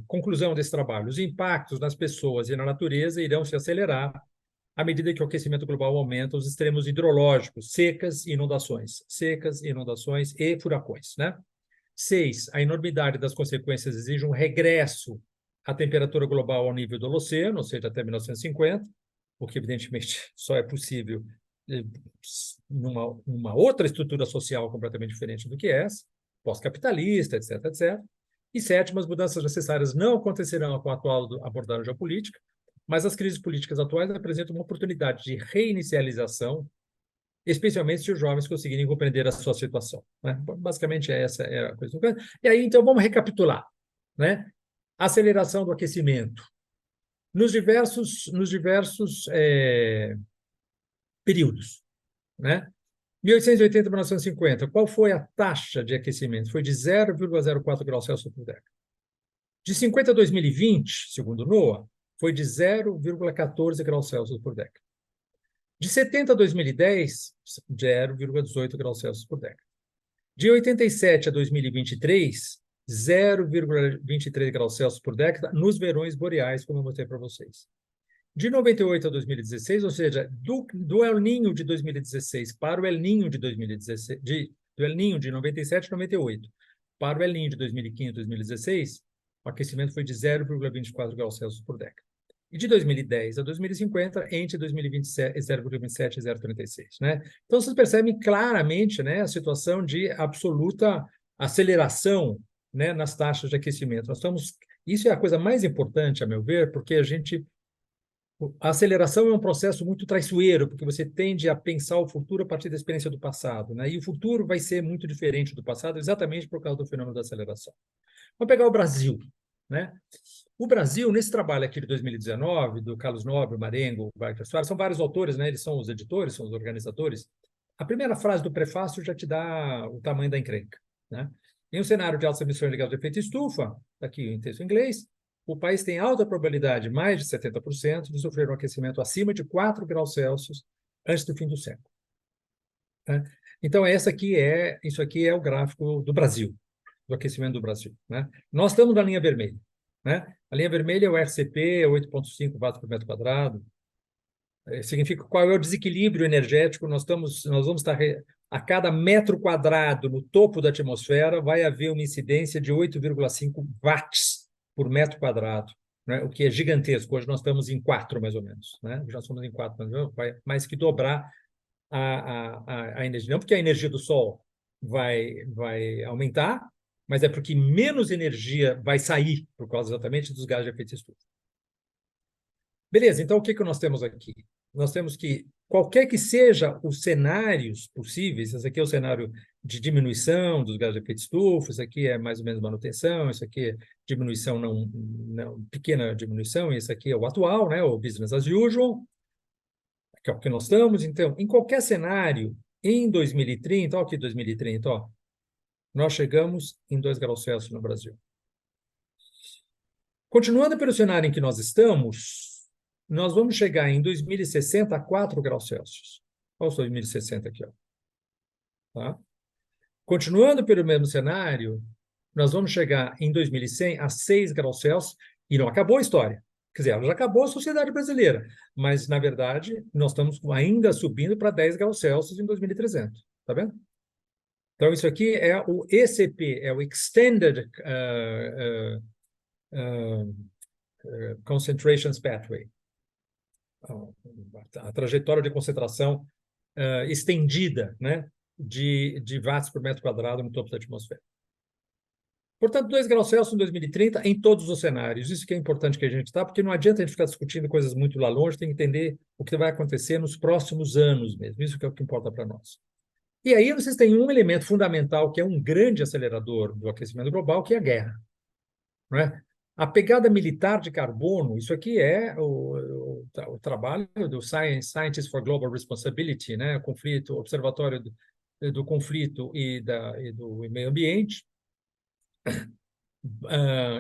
conclusão desse trabalho, os impactos nas pessoas e na natureza irão se acelerar à medida que o aquecimento global aumenta os extremos hidrológicos, secas e inundações e furacões, né? 6, a enormidade das consequências exige um regresso à temperatura global ao nível do Holoceno, ou seja, até 1950, o que evidentemente só é possível numa outra estrutura social completamente diferente do que essa, pós-capitalista, etc., etc. E 7, as mudanças necessárias não acontecerão com a atual abordagem geopolítica, mas as crises políticas atuais apresentam uma oportunidade de reinicialização, especialmente se os jovens conseguirem compreender a sua situação, né? Basicamente, essa é a coisa. E aí, então, vamos recapitular, né? Aceleração do aquecimento. Nos diversos períodos, né? 1880 a 1950, qual foi a taxa de aquecimento? Foi de 0,04 graus Celsius por década. De 50 a 2020, segundo o NOAA, foi de 0,14 graus Celsius por década. De 70 a 2010, 0,18 graus Celsius por década. De 87 a 2023, 0,23 graus Celsius por década nos verões boreais, como eu mostrei para vocês. De 98 a 2016, ou seja, do El Niño de 2016 para o El Niño de 2016, do El Niño de 97 a 98 para o El Niño de 2015 a 2016, o aquecimento foi de 0,24 graus Celsius por década. E de 2010 a 2050, entre 2027, 0,27 e 0,36, né? Então, vocês percebem claramente, né, a situação de absoluta aceleração, né, nas taxas de aquecimento. Isso é a coisa mais importante, a meu ver, porque a aceleração é um processo muito traiçoeiro, porque você tende a pensar o futuro a partir da experiência do passado, né? E o futuro vai ser muito diferente do passado, exatamente por causa do fenômeno da aceleração. Vamos pegar o Brasil, né? O Brasil, nesse trabalho aqui de 2019, do Carlos Nobre, Marengo, Wagner Soares, são vários autores, né? Eles são os editores, são os organizadores. A primeira frase do prefácio já te dá o tamanho da encrenca, né? Em um cenário de altas emissões de gases de efeito estufa, tá aqui em texto em inglês, o país tem alta probabilidade, mais de 70%, de sofrer um aquecimento acima de 4 graus Celsius antes do fim do século, né? Então, isso aqui é o gráfico do Brasil, do aquecimento do Brasil, né? Nós estamos na linha vermelha, né? A linha vermelha é o RCP, 8,5 watts por metro quadrado. Significa qual é o desequilíbrio energético. Nós vamos estar a cada metro quadrado no topo da atmosfera vai haver uma incidência de 8,5 watts por metro quadrado, né? O que é gigantesco. Hoje nós estamos em 4, mais ou menos, né? Já somos em 4, mais ou menos, vai mais que dobrar a energia. Não porque a energia do Sol vai aumentar, mas é porque menos energia vai sair por causa exatamente dos gases de efeito estufa. Beleza, então o que nós temos aqui? Nós temos que, qualquer que seja os cenários possíveis, esse aqui é o cenário de diminuição dos gases de efeito estufa, isso aqui é mais ou menos manutenção, isso aqui é diminuição, não pequena diminuição, e esse aqui é o atual, né, o business as usual, que é o que nós estamos. Então, em qualquer cenário, em 2030, ó, aqui 2030, ó, nós chegamos em 2 graus Celsius no Brasil. Continuando pelo cenário em que nós estamos, nós vamos chegar em 2060 a 4 graus Celsius. Olha o 2060 aqui, ó. Tá? Continuando pelo mesmo cenário, nós vamos chegar em 2100 a 6 graus Celsius, e não acabou a história. Quer dizer, ela já acabou a sociedade brasileira, mas, na verdade, nós estamos ainda subindo para 10 graus Celsius em 2300. Tá vendo? Então, isso aqui é o ECP, é o Extended Concentrations Pathway. A trajetória de concentração estendida, né, de watts por metro quadrado no topo da atmosfera. Portanto, 2 graus Celsius em 2030 em todos os cenários. Isso que é importante que a gente está, porque não adianta a gente ficar discutindo coisas muito lá longe, tem que entender o que vai acontecer nos próximos anos mesmo. Isso que é o que importa para nós. E aí vocês têm um elemento fundamental que é um grande acelerador do aquecimento global, que é a guerra, não é? A pegada militar de carbono, isso aqui é o trabalho do Scientists for Global Responsibility, né? O conflito, Observatório do Conflito e do Meio Ambiente.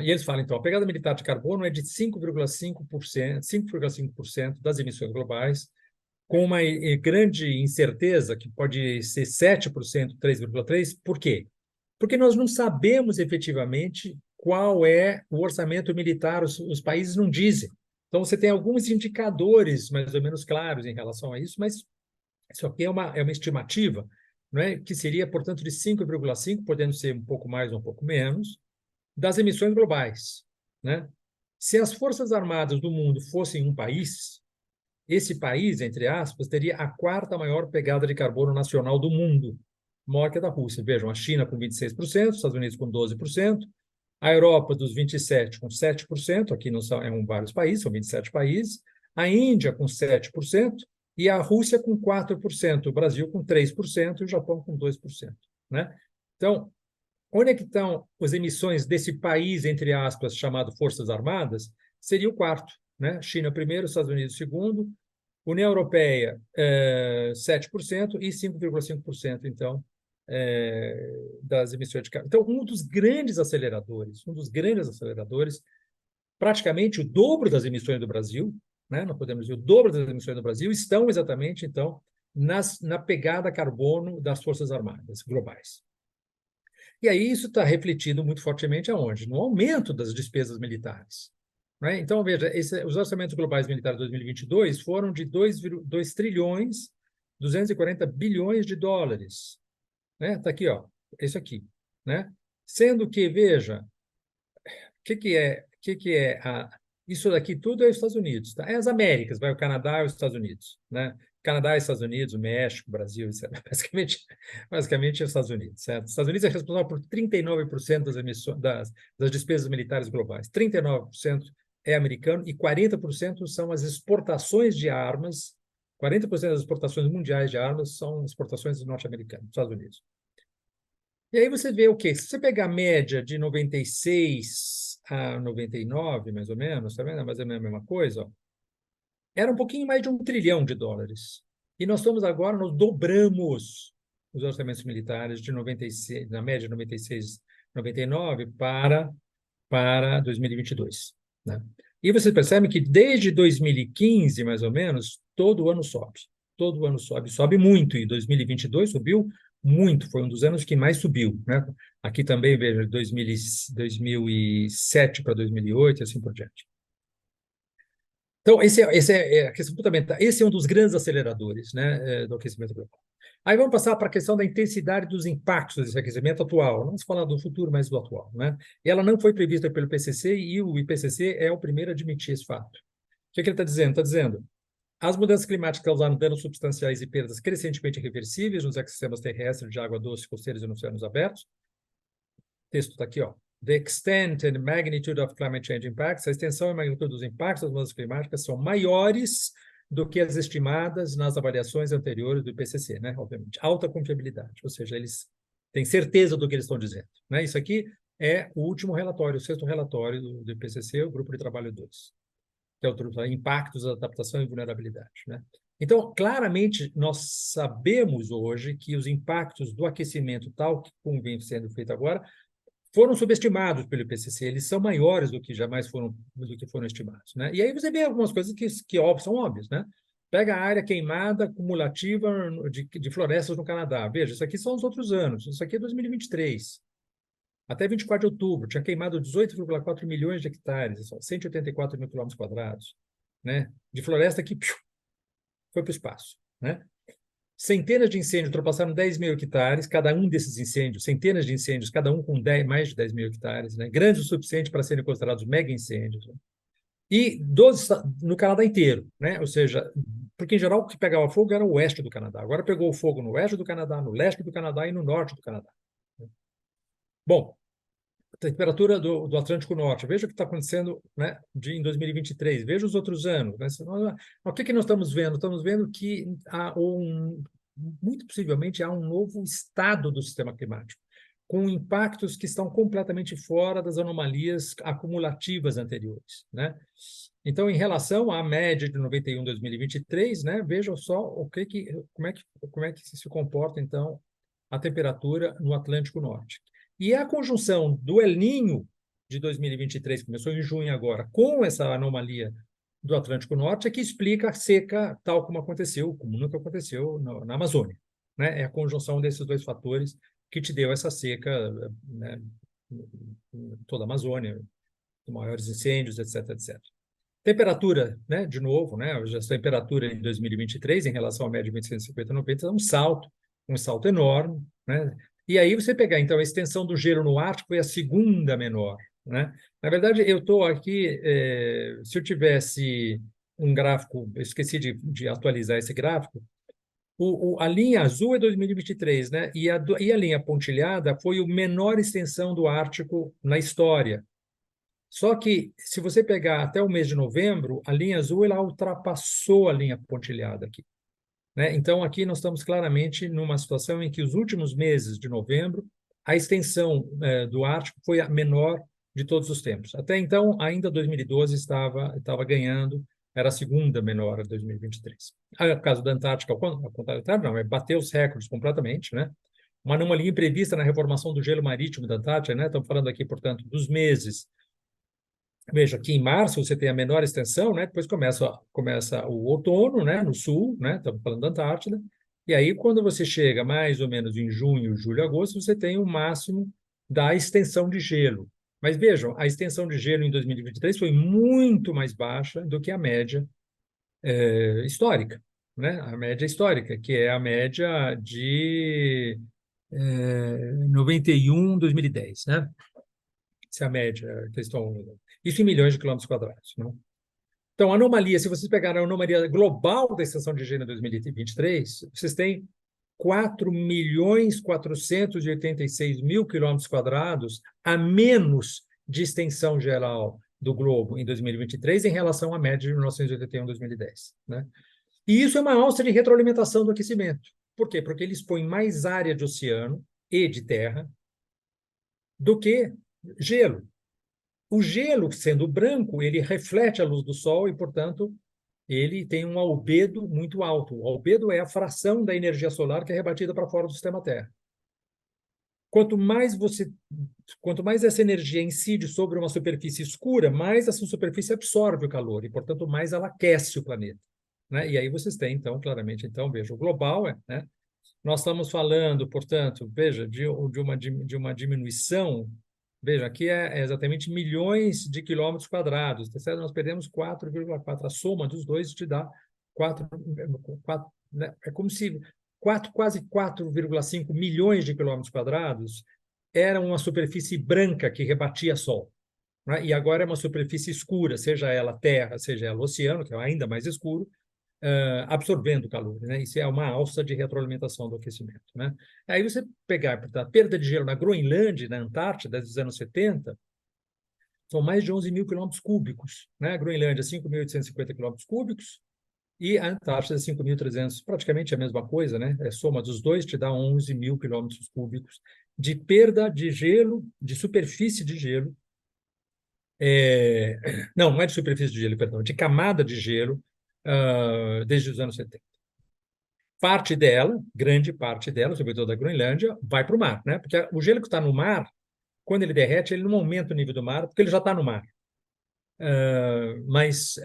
E eles falam, então, a pegada militar de carbono é de 5,5% das emissões globais, com uma grande incerteza, que pode ser 7%, 3,3%. Por quê? Porque nós não sabemos efetivamente qual é o orçamento militar, os países não dizem. Então, você tem alguns indicadores mais ou menos claros em relação a isso, mas isso aqui é uma estimativa, não é? Que seria, portanto, de 5,5%, podendo ser um pouco mais ou um pouco menos, das emissões globais, né? Se as Forças Armadas do mundo fossem um país, esse país, entre aspas, teria a 4ª maior pegada de carbono nacional do mundo, maior que a da Rússia. Vejam, a China com 26%, os Estados Unidos com 12%, a Europa dos 27% com 7%, aqui não são vários países, são 27 países, a Índia com 7% e a Rússia com 4%, o Brasil com 3% e o Japão com 2%, né? Então, onde é que estão as emissões desse país, entre aspas, chamado Forças Armadas? Seria o 4º, né? China primeiro, Estados Unidos segundo, União Europeia 7% e 5,5%, então, das emissões de carbono. Então, um dos grandes aceleradores, praticamente o dobro das emissões do Brasil, né? Não podemos dizer o dobro das emissões do Brasil, estão exatamente, então, na pegada carbono das Forças Armadas globais. E aí isso está refletido muito fortemente aonde? No aumento das despesas militares. Né? Então, veja, os orçamentos globais militares de 2022 foram de 2 trilhões 240 bilhões de dólares. Né? Está aqui, ó, isso aqui. Né? Sendo que, veja, o que é isso daqui tudo é os Estados Unidos. Tá? É as Américas, vai o Canadá e os Estados Unidos. Né? Canadá, Estados Unidos, o México, o Brasil, etc. Basicamente é os Estados Unidos. Certo? Os Estados Unidos é responsável por 39% das emissões, das despesas militares globais. 39% é americano e 40% são as exportações de armas. 40% das exportações mundiais de armas são exportações norte-americanas, dos Estados Unidos. E aí você vê o quê? Se você pegar a média de 96 a 99, mais ou menos, tá vendo? Mais ou menos a mesma coisa, ó. Era um pouquinho mais de $1 trilhão. E nós dobramos os orçamentos militares de 96, na média de 96, 99 para 2022. Né? E você percebe que desde 2015, mais ou menos, todo ano sobe. Todo ano sobe, sobe muito. E 2022 subiu muito, foi um dos anos que mais subiu. Né? Aqui também, veja, 2007 para 2008 e assim por diante. Então, esse é a questão fundamental. Esse é um dos grandes aceleradores, né, do aquecimento global. Aí vamos passar para a questão da intensidade dos impactos desse aquecimento atual. Não vamos falar do futuro, mas do atual. Né? E ela não foi prevista pelo IPCC e o IPCC é o primeiro a admitir esse fato. O que ele está dizendo? Está dizendo as mudanças climáticas causaram danos substanciais e perdas crescentemente irreversíveis nos ecossistemas terrestres de água doce, costeiros e nos oceanos abertos. O texto está aqui, ó. The extent and magnitude of climate change impacts, a extensão e magnitude dos impactos das mudanças climáticas são maiores do que as estimadas nas avaliações anteriores do IPCC, né? Obviamente, alta confiabilidade, ou seja, eles têm certeza do que eles estão dizendo. Né? Isso aqui é o último relatório, o sexto relatório do IPCC, o Grupo de Trabalho 2, que é o impactos, adaptação e vulnerabilidade. Né? Então, claramente, nós sabemos hoje que os impactos do aquecimento, tal como vem sendo feito agora, foram subestimados pelo IPCC, eles são maiores do que jamais foram estimados. Né? E aí você vê algumas coisas que são óbvias. Né? Pega a área queimada cumulativa de florestas no Canadá. Veja, isso aqui são os outros anos, isso aqui é 2023. Até 24 de outubro, tinha queimado 18,4 milhões de hectares, 184 mil quilômetros quadrados, né? De floresta que foi para o espaço. Né? Centenas de incêndios ultrapassaram 10 mil hectares, cada um desses incêndios, centenas de incêndios, cada um com mais de 10 mil hectares, né? Grandes o suficiente para serem considerados mega incêndios. Né? E no Canadá inteiro, né? Ou seja, porque em geral o que pegava fogo era o oeste do Canadá. Agora pegou fogo no oeste do Canadá, no leste do Canadá e no norte do Canadá. Bom, a temperatura do Atlântico Norte, veja o que está acontecendo, né, em 2023, veja os outros anos. Né? O que nós estamos vendo? Estamos vendo que muito possivelmente há um novo estado do sistema climático, com impactos que estão completamente fora das anomalias acumulativas anteriores. Né? Então, em relação à média de 91 2023, né, vejam só como é que se comporta, então, a temperatura no Atlântico Norte. E a conjunção do El Niño de 2023, que começou em junho agora, com essa anomalia do Atlântico Norte, é que explica a seca tal como aconteceu, como nunca aconteceu na Amazônia. Né? É a conjunção desses dois fatores que te deu essa seca, né, em toda a Amazônia, com maiores incêndios, etc, etc. Temperatura, né, de novo, né, a temperatura em 2023, em relação à média de 1950-90, é um salto enorme, né? E aí você pegar, então, a extensão do gelo no Ártico foi a segunda menor. Né? Na verdade, eu estou aqui, se eu tivesse um gráfico, eu esqueci de atualizar esse gráfico, a linha azul é 2023, né? E a linha pontilhada foi a menor extensão do Ártico na história. Só que, se você pegar até o mês de novembro, a linha azul ela ultrapassou a linha pontilhada aqui. Né? Então, aqui nós estamos claramente numa situação em que os últimos meses de novembro, a extensão do Ártico foi a menor de todos os tempos. Até então, ainda 2012 estava ganhando, era a segunda menor de 2023. O caso da Antártica, ao contrário, não, bateu os recordes completamente, né? Uma anomalia imprevista na reformação do gelo marítimo da Antártica, né? Estamos falando aqui, portanto, dos meses Veja, aqui em março você tem a menor extensão, né? Depois começa o outono, né? No sul, né? Estamos falando da Antártida. E aí, quando você chega mais ou menos em junho, julho, agosto, você tem o máximo da extensão de gelo. Mas vejam, a extensão de gelo em 2023 foi muito mais baixa do que a média histórica, né? A média histórica, que é a média de 91, 2010, né? Essa é a média que eles estão. Isso em milhões de quilômetros quadrados, né? Então, anomalia, se vocês pegarem a anomalia global da extensão de gelo em 2023, vocês têm 4.486.000 quilômetros quadrados a menos de extensão geral do globo em 2023 em relação à média de 1981 2010, né? E isso é uma alça de retroalimentação do aquecimento. Por quê? Porque ele expõe mais área de oceano e de terra do que gelo. O gelo, sendo branco, ele reflete a luz do sol e, portanto, ele tem um albedo muito alto. O albedo é a fração da energia solar que é rebatida para fora do sistema Terra. Quanto mais essa energia incide sobre uma superfície escura, mais essa superfície absorve o calor e, portanto, mais ela aquece o planeta, né? E aí vocês têm, então, claramente, então, veja, o global né? Nós estamos falando, portanto, veja, de uma diminuição. Veja, aqui é exatamente milhões de quilômetros quadrados. Tá certo? Nós perdemos 4,4. A soma dos dois te dá 4, né? É como se quase 4,5 milhões de quilômetros quadrados era uma superfície branca que rebatia sol, né? E agora é uma superfície escura, seja ela terra, seja ela oceano, que é ainda mais escuro, absorvendo calor, né? Isso é uma alça de retroalimentação do aquecimento, né? Aí você pegar a perda de gelo na Groenlândia, na Antártida, dos anos 70, são mais de 11 mil quilômetros cúbicos, né? A Groenlândia, 5.850 quilômetros cúbicos, e a Antártida, 5.300, praticamente a mesma coisa, né? A soma dos dois te dá 11 mil quilômetros cúbicos de perda de gelo, de superfície de gelo, não é de superfície de gelo, perdão, de camada de gelo, desde os anos 70. Parte dela, grande parte dela, sobretudo da Groenlândia, vai para o mar, né? Porque o gelo que está no mar, quando ele derrete, ele não aumenta o nível do mar, porque ele já está no mar. Mas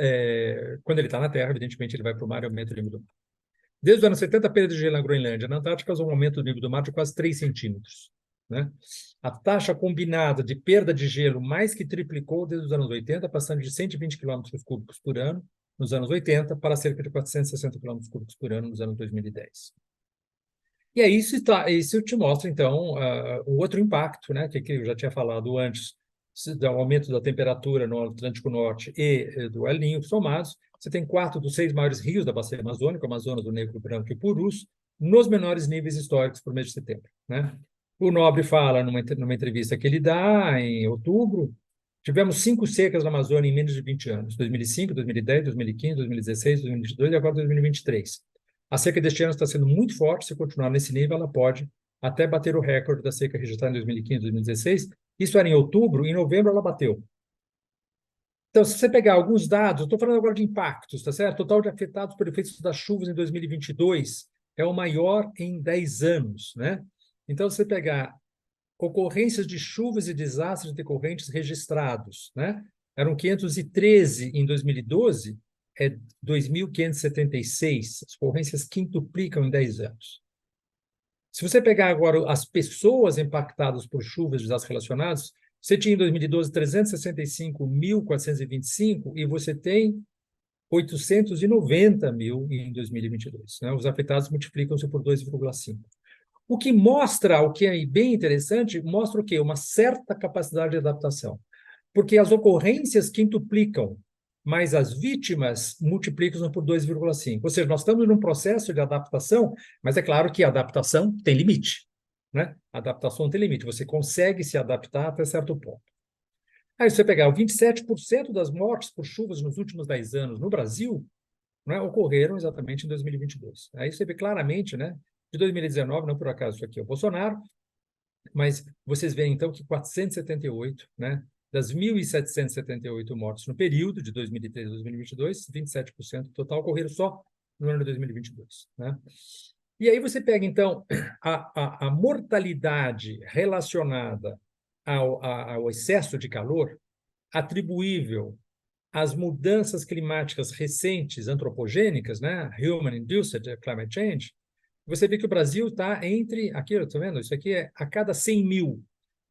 quando ele está na Terra, evidentemente, ele vai para o mar e aumenta o nível do mar. Desde os anos 70, a perda de gelo na Groenlândia, na Antártica, causou um aumento do nível do mar de quase 3 centímetros, né? A taxa combinada de perda de gelo mais que triplicou desde os anos 80, passando de 120 quilômetros cúbicos por ano nos anos 80 para cerca de 460 quilômetros cúbicos por ano nos anos 2010. E aí isso te mostra, então, o outro impacto, né, que eu já tinha falado antes, do aumento da temperatura no Atlântico Norte e do El Niño somados. Você tem 4 dos 6 maiores rios da bacia amazônica, o Amazonas, o Negro, o Branco e o Purus, nos menores níveis históricos por mês de setembro, né? O Nobre fala numa entrevista que ele dá em outubro, tivemos 5 secas na Amazônia em menos de 20 anos, 2005, 2010, 2015, 2016, 2022 e agora 2023. A seca deste ano está sendo muito forte. Se continuar nesse nível, ela pode até bater o recorde da seca registrada em 2015, 2016. Isso era em outubro, em novembro ela bateu. Então, se você pegar alguns dados, estou falando agora de impactos, tá certo? Total de afetados por efeitos das chuvas em 2022 é o maior em 10 anos, né? Então, se você pegar ocorrências de chuvas e desastres decorrentes registrados, né? Eram 513 em 2012, é 2.576. As ocorrências quintuplicam em 10 anos. Se você pegar agora as pessoas impactadas por chuvas e desastres relacionados, você tinha em 2012 365.425 e você tem 890 mil em 2022, né? Os afetados multiplicam-se por 2,5. O que mostra, o que é bem interessante, mostra o quê? Uma certa capacidade de adaptação. Porque as ocorrências quintuplicam, mas as vítimas multiplicam por 2,5. Ou seja, nós estamos num processo de adaptação, mas é claro que a adaptação tem limite, né? A adaptação tem limite, você consegue se adaptar até certo ponto. Aí, se você pegar 27% das mortes por chuvas nos últimos 10 anos no Brasil, né, ocorreram exatamente em 2022. Aí você vê claramente, né, de 2019, não por acaso isso aqui é o Bolsonaro, mas vocês veem, então, que 478, né, das 1.778 mortes no período de 2013 a 2022, 27% total ocorreram só no ano de 2022, né? E aí você pega, então, a mortalidade relacionada ao excesso de calor, atribuível às mudanças climáticas recentes, antropogênicas, né? Human-induced climate change, você vê que o Brasil está entre... Aqui, está vendo? Isso aqui é a cada 100 mil.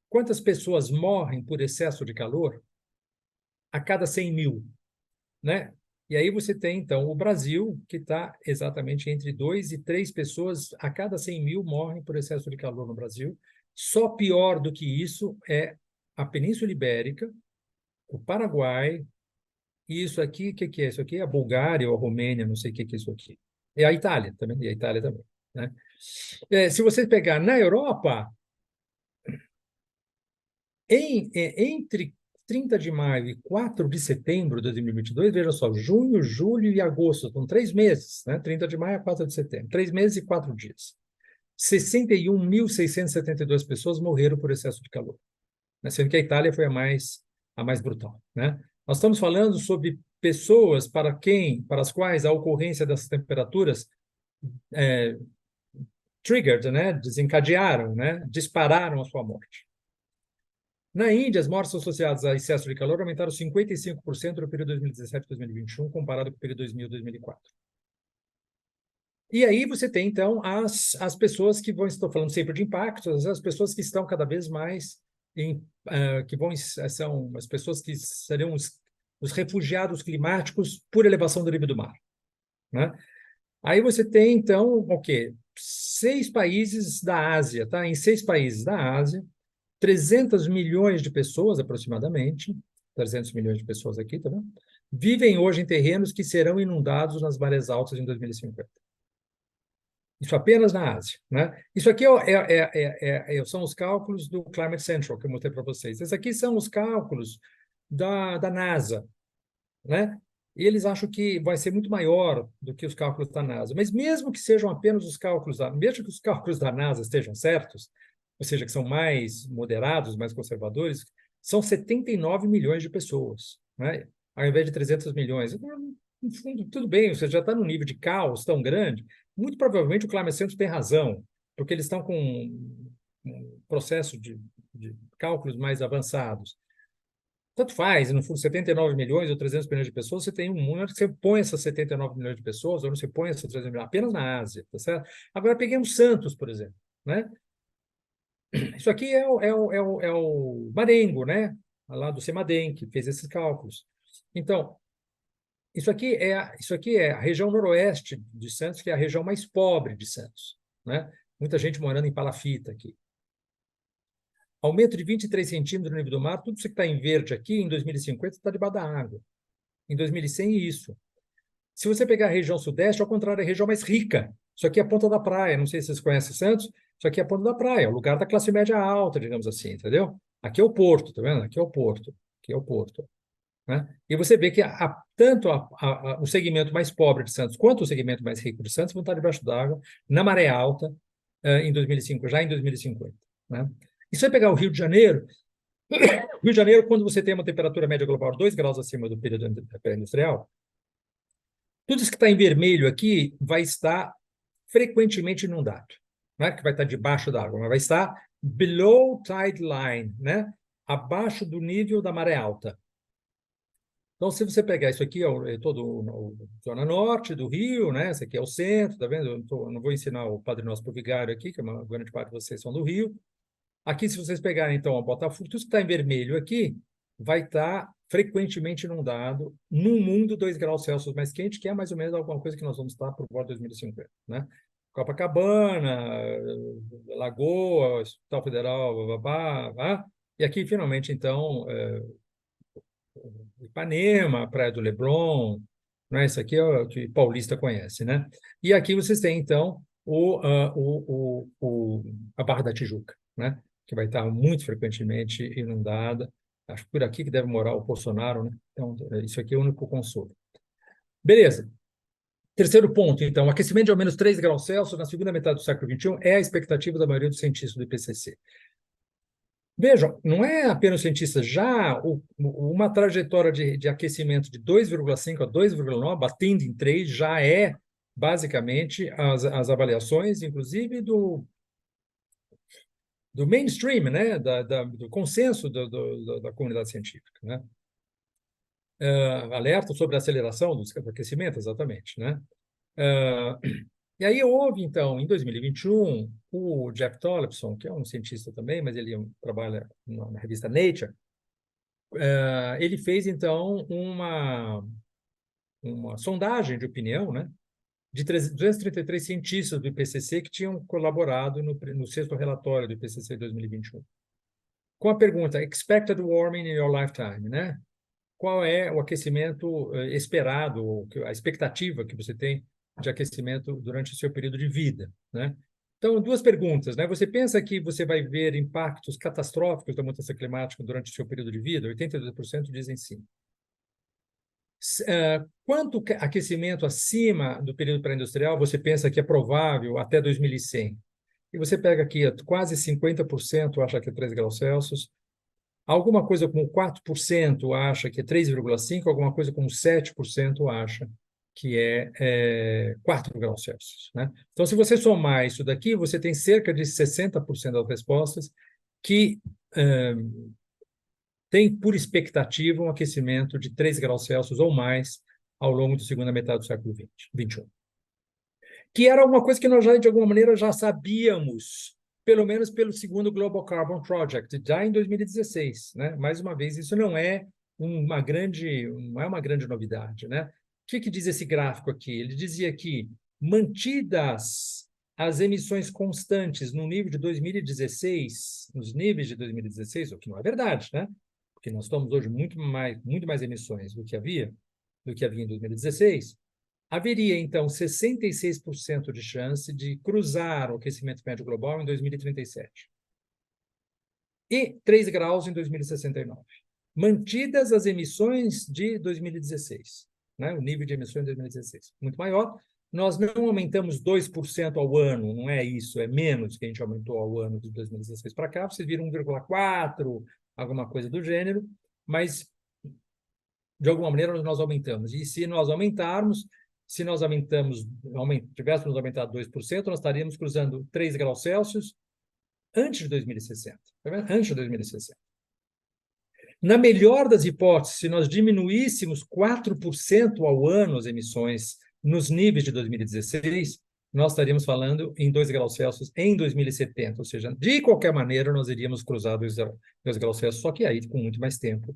Quantas pessoas morrem por excesso de calor? A cada 100 mil, né? E aí você tem, então, o Brasil, que está exatamente entre 2 e 3 pessoas a cada 100 mil morrem por excesso de calor no Brasil. Só pior do que isso é a Península Ibérica, o Paraguai, e isso aqui, o que é? Isso aqui é a Bulgária ou a Romênia, não sei o que é isso aqui. É a Itália também, e a Itália também, né? Se você pegar na Europa, entre 30 de maio e 4 de setembro de 2022, veja só, junho, julho e agosto, são 3 meses, né? 30 de maio a 4 de setembro, 3 meses e 4 dias. 61.672 pessoas morreram por excesso de calor, né? Sendo que a Itália foi a mais brutal, né? Nós estamos falando sobre pessoas para as quais a ocorrência dessas temperaturas triggered, né? Desencadearam, né? Dispararam a sua morte. Na Índia, as mortes associadas a excesso de calor aumentaram 55% no período 2017-2021, comparado com o período 2000-2004. E aí você tem, então, as pessoas que vão... Estou falando sempre de impactos, as pessoas que estão cada vez mais... são as pessoas que serão os refugiados climáticos por elevação do nível do mar, né? Aí você tem, então, o quê? 6 países da Ásia, tá? Em 6 países da Ásia, 300 milhões de pessoas, aproximadamente, 300 milhões de pessoas aqui, tá vendo? Vivem hoje em terrenos que serão inundados nas marés altas em 2050. Isso apenas na Ásia, né? Isso aqui são os cálculos do Climate Central, que eu mostrei para vocês. Esses aqui são os cálculos da NASA, né? E eles acham que vai ser muito maior do que os cálculos da NASA. Mas mesmo que sejam apenas os cálculos mesmo que os cálculos da NASA estejam certos, ou seja, que são mais moderados, mais conservadores, são 79 milhões de pessoas, né? Ao invés de 300 milhões. Então, no fundo, tudo bem, você já está num nível de caos tão grande. Muito provavelmente o Climate Central tem razão, porque eles estão com um processo de cálculos mais avançados. Tanto faz, no fundo, 79 milhões ou 300 milhões de pessoas, você tem um mundo que você põe essas 79 milhões de pessoas, ou não você põe essas 300 milhões, apenas na Ásia, tá certo? Agora, peguemos Santos, por exemplo, né? Isso aqui é o Marengo, né? Lá do CEMADEM, que fez esses cálculos. Então, isso aqui é a região noroeste de Santos, que é a região mais pobre de Santos, né? Muita gente morando em palafita aqui. Aumento de 23 centímetros no nível do mar, tudo isso que está em verde aqui, em 2050, está debaixo da água. Em 2100, isso. Se você pegar a região sudeste, ao contrário, é a região mais rica. Isso aqui é a ponta da praia, não sei se vocês conhecem Santos, isso aqui é a ponta da praia, é o lugar da classe média alta, digamos assim, entendeu? Aqui é o porto, tá vendo? Aqui é o porto, aqui é o porto, né? E você vê que tanto o segmento mais pobre de Santos quanto o segmento mais rico de Santos vão estar debaixo d'água, na maré alta, em 2005, já em 2050, né? E se você pegar o Rio de Janeiro, Rio de Janeiro, quando você tem uma temperatura média global de 2 graus acima do período pré-industrial, tudo isso que está em vermelho aqui vai estar frequentemente inundado, não é que vai estar debaixo d'água, mas vai estar below tide line, né? Abaixo do nível da maré alta. Então, se você pegar isso aqui, é todo a zona norte do Rio, né? Esse aqui é o centro, tá vendo? Eu não vou ensinar o Padre Nosso para o Vigário aqui, que uma grande parte de vocês são do Rio. Aqui, se vocês pegarem, então, a Botafogo, tudo que está em vermelho aqui vai estar frequentemente inundado num mundo 2 graus Celsius mais quente, que é mais ou menos alguma coisa que nós vamos estar por volta de 2050, né? Copacabana, Lagoa, Hospital Federal, babá, e aqui, finalmente, então, Ipanema, Praia do Leblon, né? Isso aqui é o que paulista conhece, né? E aqui vocês têm, então, a Barra da Tijuca, né? Que vai estar muito frequentemente inundada. Acho que por aqui que deve morar o Bolsonaro, né? Então, isso aqui é o único consolo. Beleza. Terceiro ponto, então, aquecimento de ao menos 3 graus Celsius na segunda metade do século XXI é a expectativa da maioria dos cientistas do IPCC. Vejam, não é apenas cientistas, já uma trajetória de aquecimento de 2,5 a 2,9, batendo em 3, já é basicamente as avaliações, inclusive do mainstream, né? Do consenso da comunidade científica, né? alerta sobre a aceleração do aquecimento, exatamente, né? E aí houve, então, em 2021, o Jeff Tollefson, que é um cientista também, mas ele trabalha na revista Nature, ele fez, então, uma sondagem de opinião, né, de 233 cientistas do IPCC que tinham colaborado no sexto relatório do IPCC de 2021. Com a pergunta, expected warming in your lifetime, né? Qual é o aquecimento esperado, a expectativa que você tem de aquecimento durante o seu período de vida, né? Então, duas perguntas, né? Você pensa que você vai ver impactos catastróficos da mudança climática durante o seu período de vida? 82% dizem sim. Quanto aquecimento acima do período pré-industrial você pensa que é provável até 2100? E você pega aqui, quase 50% acha que é 3 graus Celsius, alguma coisa como 4% acha que é 3,5, alguma coisa como 7% acha que é 4 graus Celsius, né? Então, se você somar isso daqui, você tem cerca de 60% das respostas que tem por expectativa um aquecimento de 3 graus Celsius ou mais ao longo da segunda metade do século XXI. Que era uma coisa que nós já, de alguma maneira, já sabíamos, pelo menos pelo segundo Global Carbon Project, já em 2016, né? Mais uma vez, isso não é uma grande novidade, né? O que diz esse gráfico aqui? Ele dizia que, mantidas as emissões constantes no nível de 2016, nos níveis de 2016, o que não é verdade, né? Porque nós estamos hoje muito mais emissões do que havia em 2016, haveria, então, 66% de chance de cruzar o aquecimento médio global em 2037. E 3 graus em 2069. Mantidas as emissões de 2016, né? O nível de emissões de 2016. Muito maior. Nós não aumentamos 2% ao ano, não é isso, é menos que a gente aumentou ao ano de 2016 para cá. Vocês viram 1,4%, alguma coisa do gênero, mas, de alguma maneira, nós aumentamos. E se nós tivéssemos aumentado 2%, nós estaríamos cruzando 3 graus Celsius antes de 2060. Tá vendo? Antes de 2060. Na melhor das hipóteses, se nós diminuíssemos 4% ao ano as emissões nos níveis de 2016, nós estaríamos falando em 2 graus Celsius em 2070. Ou seja, de qualquer maneira, nós iríamos cruzar 2 graus Celsius, só que aí com muito mais tempo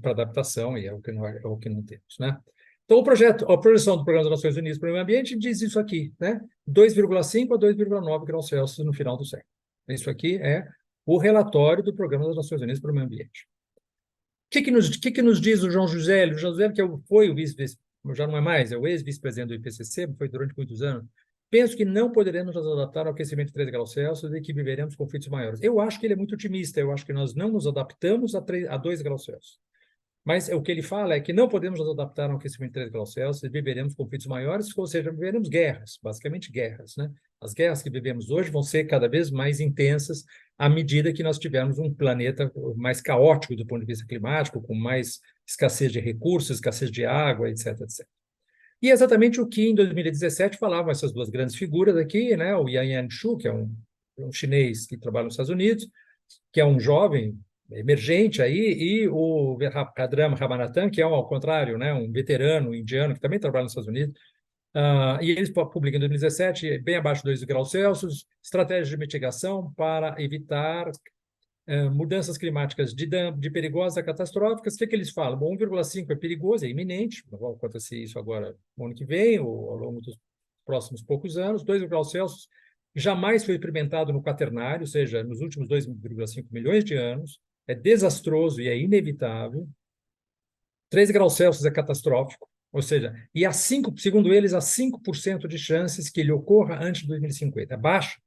para adaptação, e é o que não temos, né? Então, a projeção do Programa das Nações Unidas para o Meio Ambiente diz isso aqui, né? 2,5 a 2,9 graus Celsius no final do século. Isso aqui é o relatório do Programa das Nações Unidas para o Meio Ambiente. O que nos diz o João José? O João José, que foi o já não é mais, é o ex-vice-presidente do IPCC, foi durante muitos anos. Penso que não poderemos nos adaptar ao aquecimento de 3 graus Celsius e que viveremos conflitos maiores. Eu acho que ele é muito otimista, eu acho que nós não nos adaptamos a 2 graus Celsius. Mas o que ele fala é que não podemos nos adaptar ao aquecimento de 3 graus Celsius e viveremos conflitos maiores, ou seja, viveremos guerras, basicamente guerras, né? As guerras que vivemos hoje vão ser cada vez mais intensas à medida que nós tivermos um planeta mais caótico do ponto de vista climático, com mais escassez de recursos, escassez de água, etc, etc. E é exatamente o que em 2017 falavam essas duas grandes figuras aqui, né? O Yang Yanshu, que é um chinês que trabalha nos Estados Unidos, que é um jovem emergente aí, e o Verabhadram Ramanathan, que é, ao contrário, né, um veterano indiano que também trabalha nos Estados Unidos. E eles publicam em 2017, bem abaixo de 2 graus Celsius, estratégias de mitigação para evitar mudanças climáticas de perigosas a catastróficas. O que eles falam? Bom, 1,5 é perigoso, é iminente, vai acontecer isso agora no ano que vem, ou ao longo dos próximos poucos anos. 2 graus Celsius jamais foi experimentado no quaternário, ou seja, nos últimos 2,5 milhões de anos. É desastroso e é inevitável. 3 graus Celsius é catastrófico, ou seja, e segundo eles, há 5% de chances que ele ocorra antes de 2050. É baixo,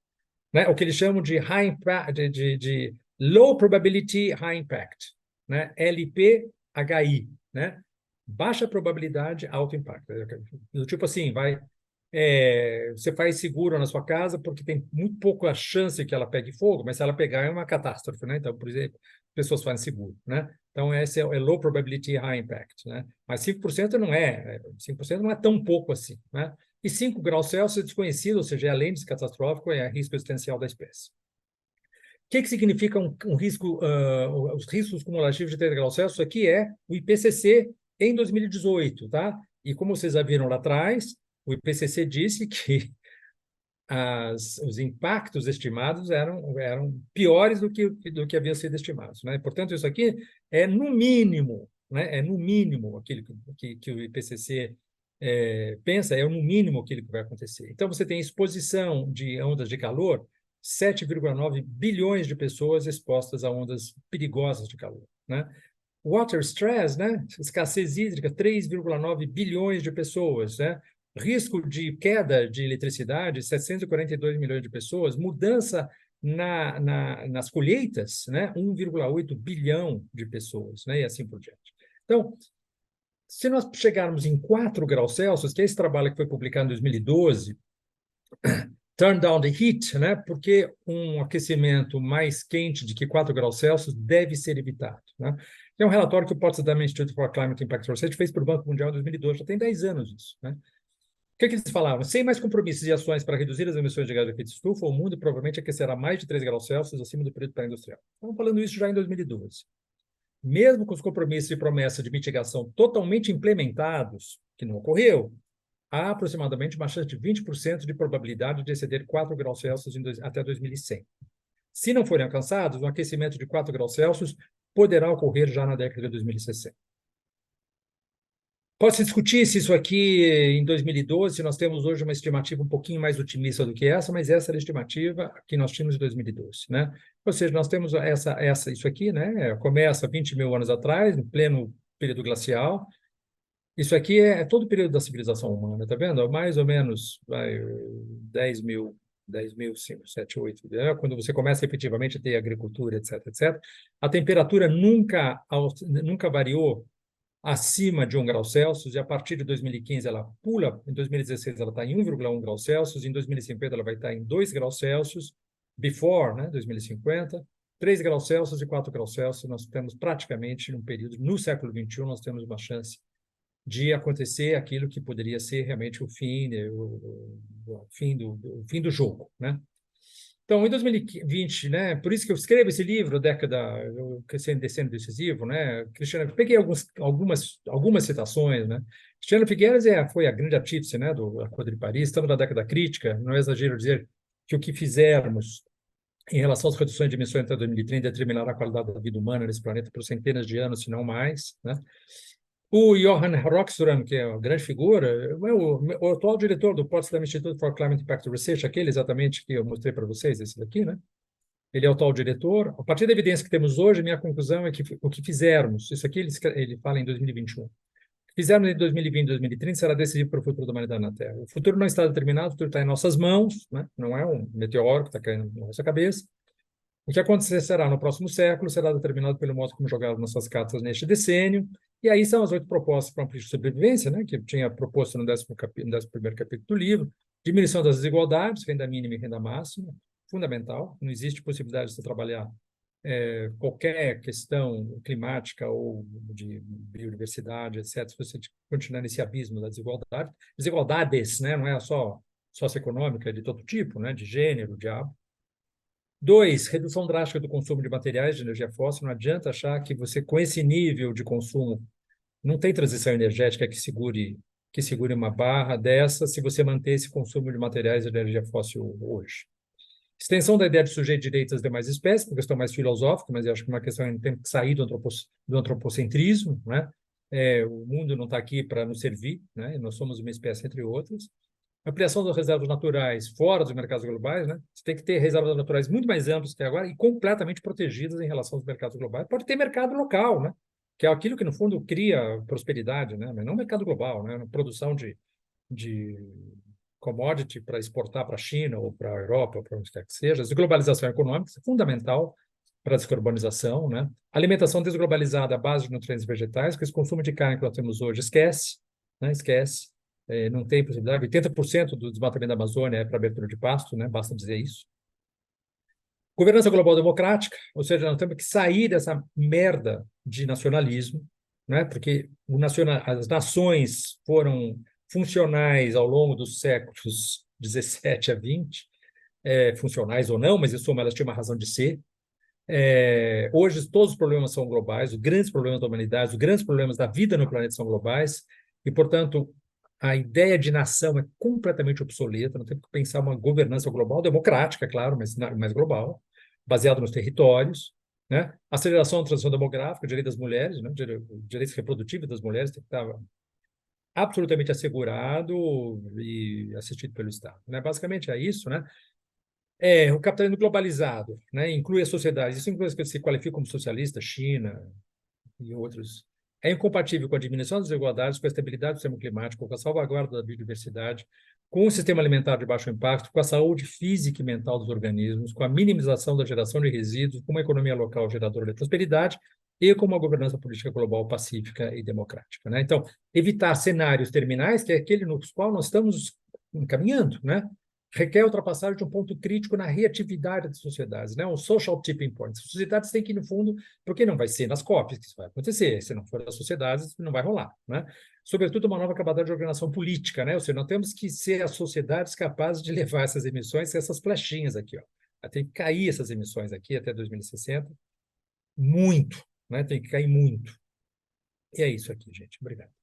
né? O que eles chamam de high impact, de Low Probability High Impact, né? LPHI, né? Baixa probabilidade, alto impacto. Do tipo assim, você faz seguro na sua casa porque tem muito pouca chance que ela pegue fogo, mas se ela pegar é uma catástrofe, né? Então, por exemplo, pessoas fazem seguro, né? Então, esse é low probability, high impact, né? Mas 5% não 5% não é tão pouco assim, né? E 5 graus Celsius é desconhecido, ou seja, é além de catastrófico, é risco existencial da espécie. que significa um risco, os riscos cumulativos de 3 graus Celsius? Aqui é o IPCC em 2018, tá? E como vocês já viram lá atrás, o IPCC disse que os impactos estimados eram piores do que haviam sido estimados, né? Portanto, isso aqui é no mínimo, né? É no mínimo aquilo que o IPCC pensa, é no mínimo aquilo que vai acontecer. Então, você tem exposição de ondas de calor, 7,9 bilhões de pessoas expostas a ondas perigosas de calor, né? Water stress, né? Escassez hídrica, 3,9 bilhões de pessoas, né? Risco de queda de eletricidade, 742 milhões de pessoas, mudança nas colheitas, né? 1,8 bilhão de pessoas, né? E assim por diante. Então, se nós chegarmos em 4 graus Celsius, que é esse trabalho que foi publicado em 2012, Turn Down the Heat, né? Porque um aquecimento mais quente de que 4 graus Celsius deve ser evitado, né? É um relatório que o Potsdam Institute for Climate Impact Research fez para o Banco Mundial em 2012, já tem 10 anos isso, né? O que eles falavam? Sem mais compromissos e ações para reduzir as emissões de gás de efeito de estufa, o mundo provavelmente aquecerá mais de 3 graus Celsius acima do período pré-industrial. Estamos falando isso já em 2012. Mesmo com os compromissos e promessas de mitigação totalmente implementados, que não ocorreu, há aproximadamente uma chance de 20% de probabilidade de exceder 4 graus Celsius até 2100. Se não forem alcançados, um aquecimento de 4 graus Celsius poderá ocorrer já na década de 2060. Pode-se discutir se isso aqui, em 2012, nós temos hoje uma estimativa um pouquinho mais otimista do que essa, mas essa era a estimativa que nós tínhamos em 2012, né? Ou seja, nós temos isso aqui, né? Começa 20 mil anos atrás, no pleno período glacial. Isso aqui é todo o período da civilização humana, tá vendo? Mais ou menos 10 mil, 5, 7, 8, né? Quando você começa efetivamente a ter agricultura, etc, etc. A temperatura nunca variou acima de 1 grau Celsius, e a partir de 2015 ela pula, em 2016 ela está em 1,1 graus Celsius, em 2050 ela vai estar em 2 graus Celsius, before, né, 2050, 3 graus Celsius e 4 graus Celsius, nós temos praticamente, num período, no século XXI, nós temos uma chance de acontecer aquilo que poderia ser realmente o fim, né, o fim do jogo, né? Então, em 2020, né, por isso que eu escrevo esse livro, Crescendo e Descendo Decisivo, né, Cristiano, peguei algumas citações, né, Cristiano Figueiras foi a grande artífice, né, do Acordo de Paris, estamos na década crítica, não é exagero dizer que o que fizermos em relação às reduções de emissões até 2030 determinará a qualidade da vida humana nesse planeta por centenas de anos, se não mais, né. O Johan Rockström, que é uma grande figura, é o atual diretor do Potsdam Institute for Climate Impact Research, aquele exatamente que eu mostrei para vocês, esse daqui, né? Ele é o atual diretor. A partir da evidência que temos hoje, minha conclusão é que o que fizermos, isso aqui ele fala em 2021, o que fizermos em 2020, 2030 será decisivo para o futuro da humanidade na Terra. O futuro não está determinado, o futuro está em nossas mãos, né? Não é um meteoro que está caindo na nossa cabeça. O que acontecerá no próximo século será determinado pelo modo como jogaram nossas cartas neste decênio. E aí são as 8 propostas para um política de sobrevivência, né, que eu tinha proposto no 11º capítulo do livro. Diminuição das desigualdades, renda mínima e renda máxima, fundamental. Não existe possibilidade de você trabalhar qualquer questão climática ou de biodiversidade, etc., se você continuar nesse abismo da desigualdade. Desigualdades, né, não é só socioeconômica, de todo tipo, né, de gênero, diabo. 2, redução drástica do consumo de materiais de energia fóssil. Não adianta achar que você, com esse nível de consumo, não tem transição energética que segure uma barra dessa se você manter esse consumo de materiais de energia fóssil hoje. Extensão da ideia de sujeito de direitos das demais espécies, uma questão mais filosófica, mas eu acho que uma questão que tem que sair do antropocentrismo, né? O mundo não está aqui para nos servir, né? Nós somos uma espécie entre outras. Ampliação das reservas naturais fora dos mercados globais, né? Você tem que ter reservas naturais muito mais amplas que agora e completamente protegidas em relação aos mercados globais. Pode ter mercado local, né? Que é aquilo que, no fundo, cria prosperidade, né? Mas não mercado global, né? Produção de commodity para exportar para a China ou para a Europa, ou para onde quer que seja. Desglobalização econômica é fundamental para a descarbonização, né? Alimentação desglobalizada à base de nutrientes vegetais, que esse consumo de carne que nós temos hoje esquece, né? Esquece. Não tem possibilidade. 80% do desmatamento da Amazônia é para abertura de pasto, né? Basta dizer isso. Governança global democrática, ou seja, nós temos que sair dessa merda de nacionalismo, né? Porque as nações foram funcionais ao longo dos séculos 17 a 20, funcionais ou não, mas em suma elas tinham uma razão de ser, Hoje, todos os problemas são globais, os grandes problemas da humanidade, os grandes problemas da vida no planeta são globais, e, portanto, a ideia de nação é completamente obsoleta, não tem que pensar uma governança global, democrática, claro, mas mais global, baseada nos territórios, né? Aceleração da transição demográfica, direito das mulheres, né? Direitos reprodutivos das mulheres tem que estar absolutamente assegurado e assistido pelo Estado, né? Basicamente é isso, né? O capitalismo globalizado, né? Inclui as sociedades, isso inclui as que se qualificam como socialista, China e outros. É incompatível com a diminuição das desigualdades, com a estabilidade do sistema climático, com a salvaguarda da biodiversidade, com o sistema alimentar de baixo impacto, com a saúde física e mental dos organismos, com a minimização da geração de resíduos, com uma economia local geradora de prosperidade e com uma governança política global pacífica e democrática, né? Então, evitar cenários terminais, que é aquele nos qual nós estamos encaminhando, né? Requer ultrapassagem de um ponto crítico na reatividade das sociedades, né? Um social tipping point. As sociedades têm que ir no fundo, porque não vai ser nas COPs que isso vai acontecer. Se não for das sociedades, não vai rolar, né? Sobretudo uma nova capacidade de organização política, né? Ou seja, nós temos que ser as sociedades capazes de levar essas emissões, essas flechinhas aqui, ó. Tem que cair essas emissões aqui até 2060, muito, né? Tem que cair muito. E é isso aqui, gente. Obrigado.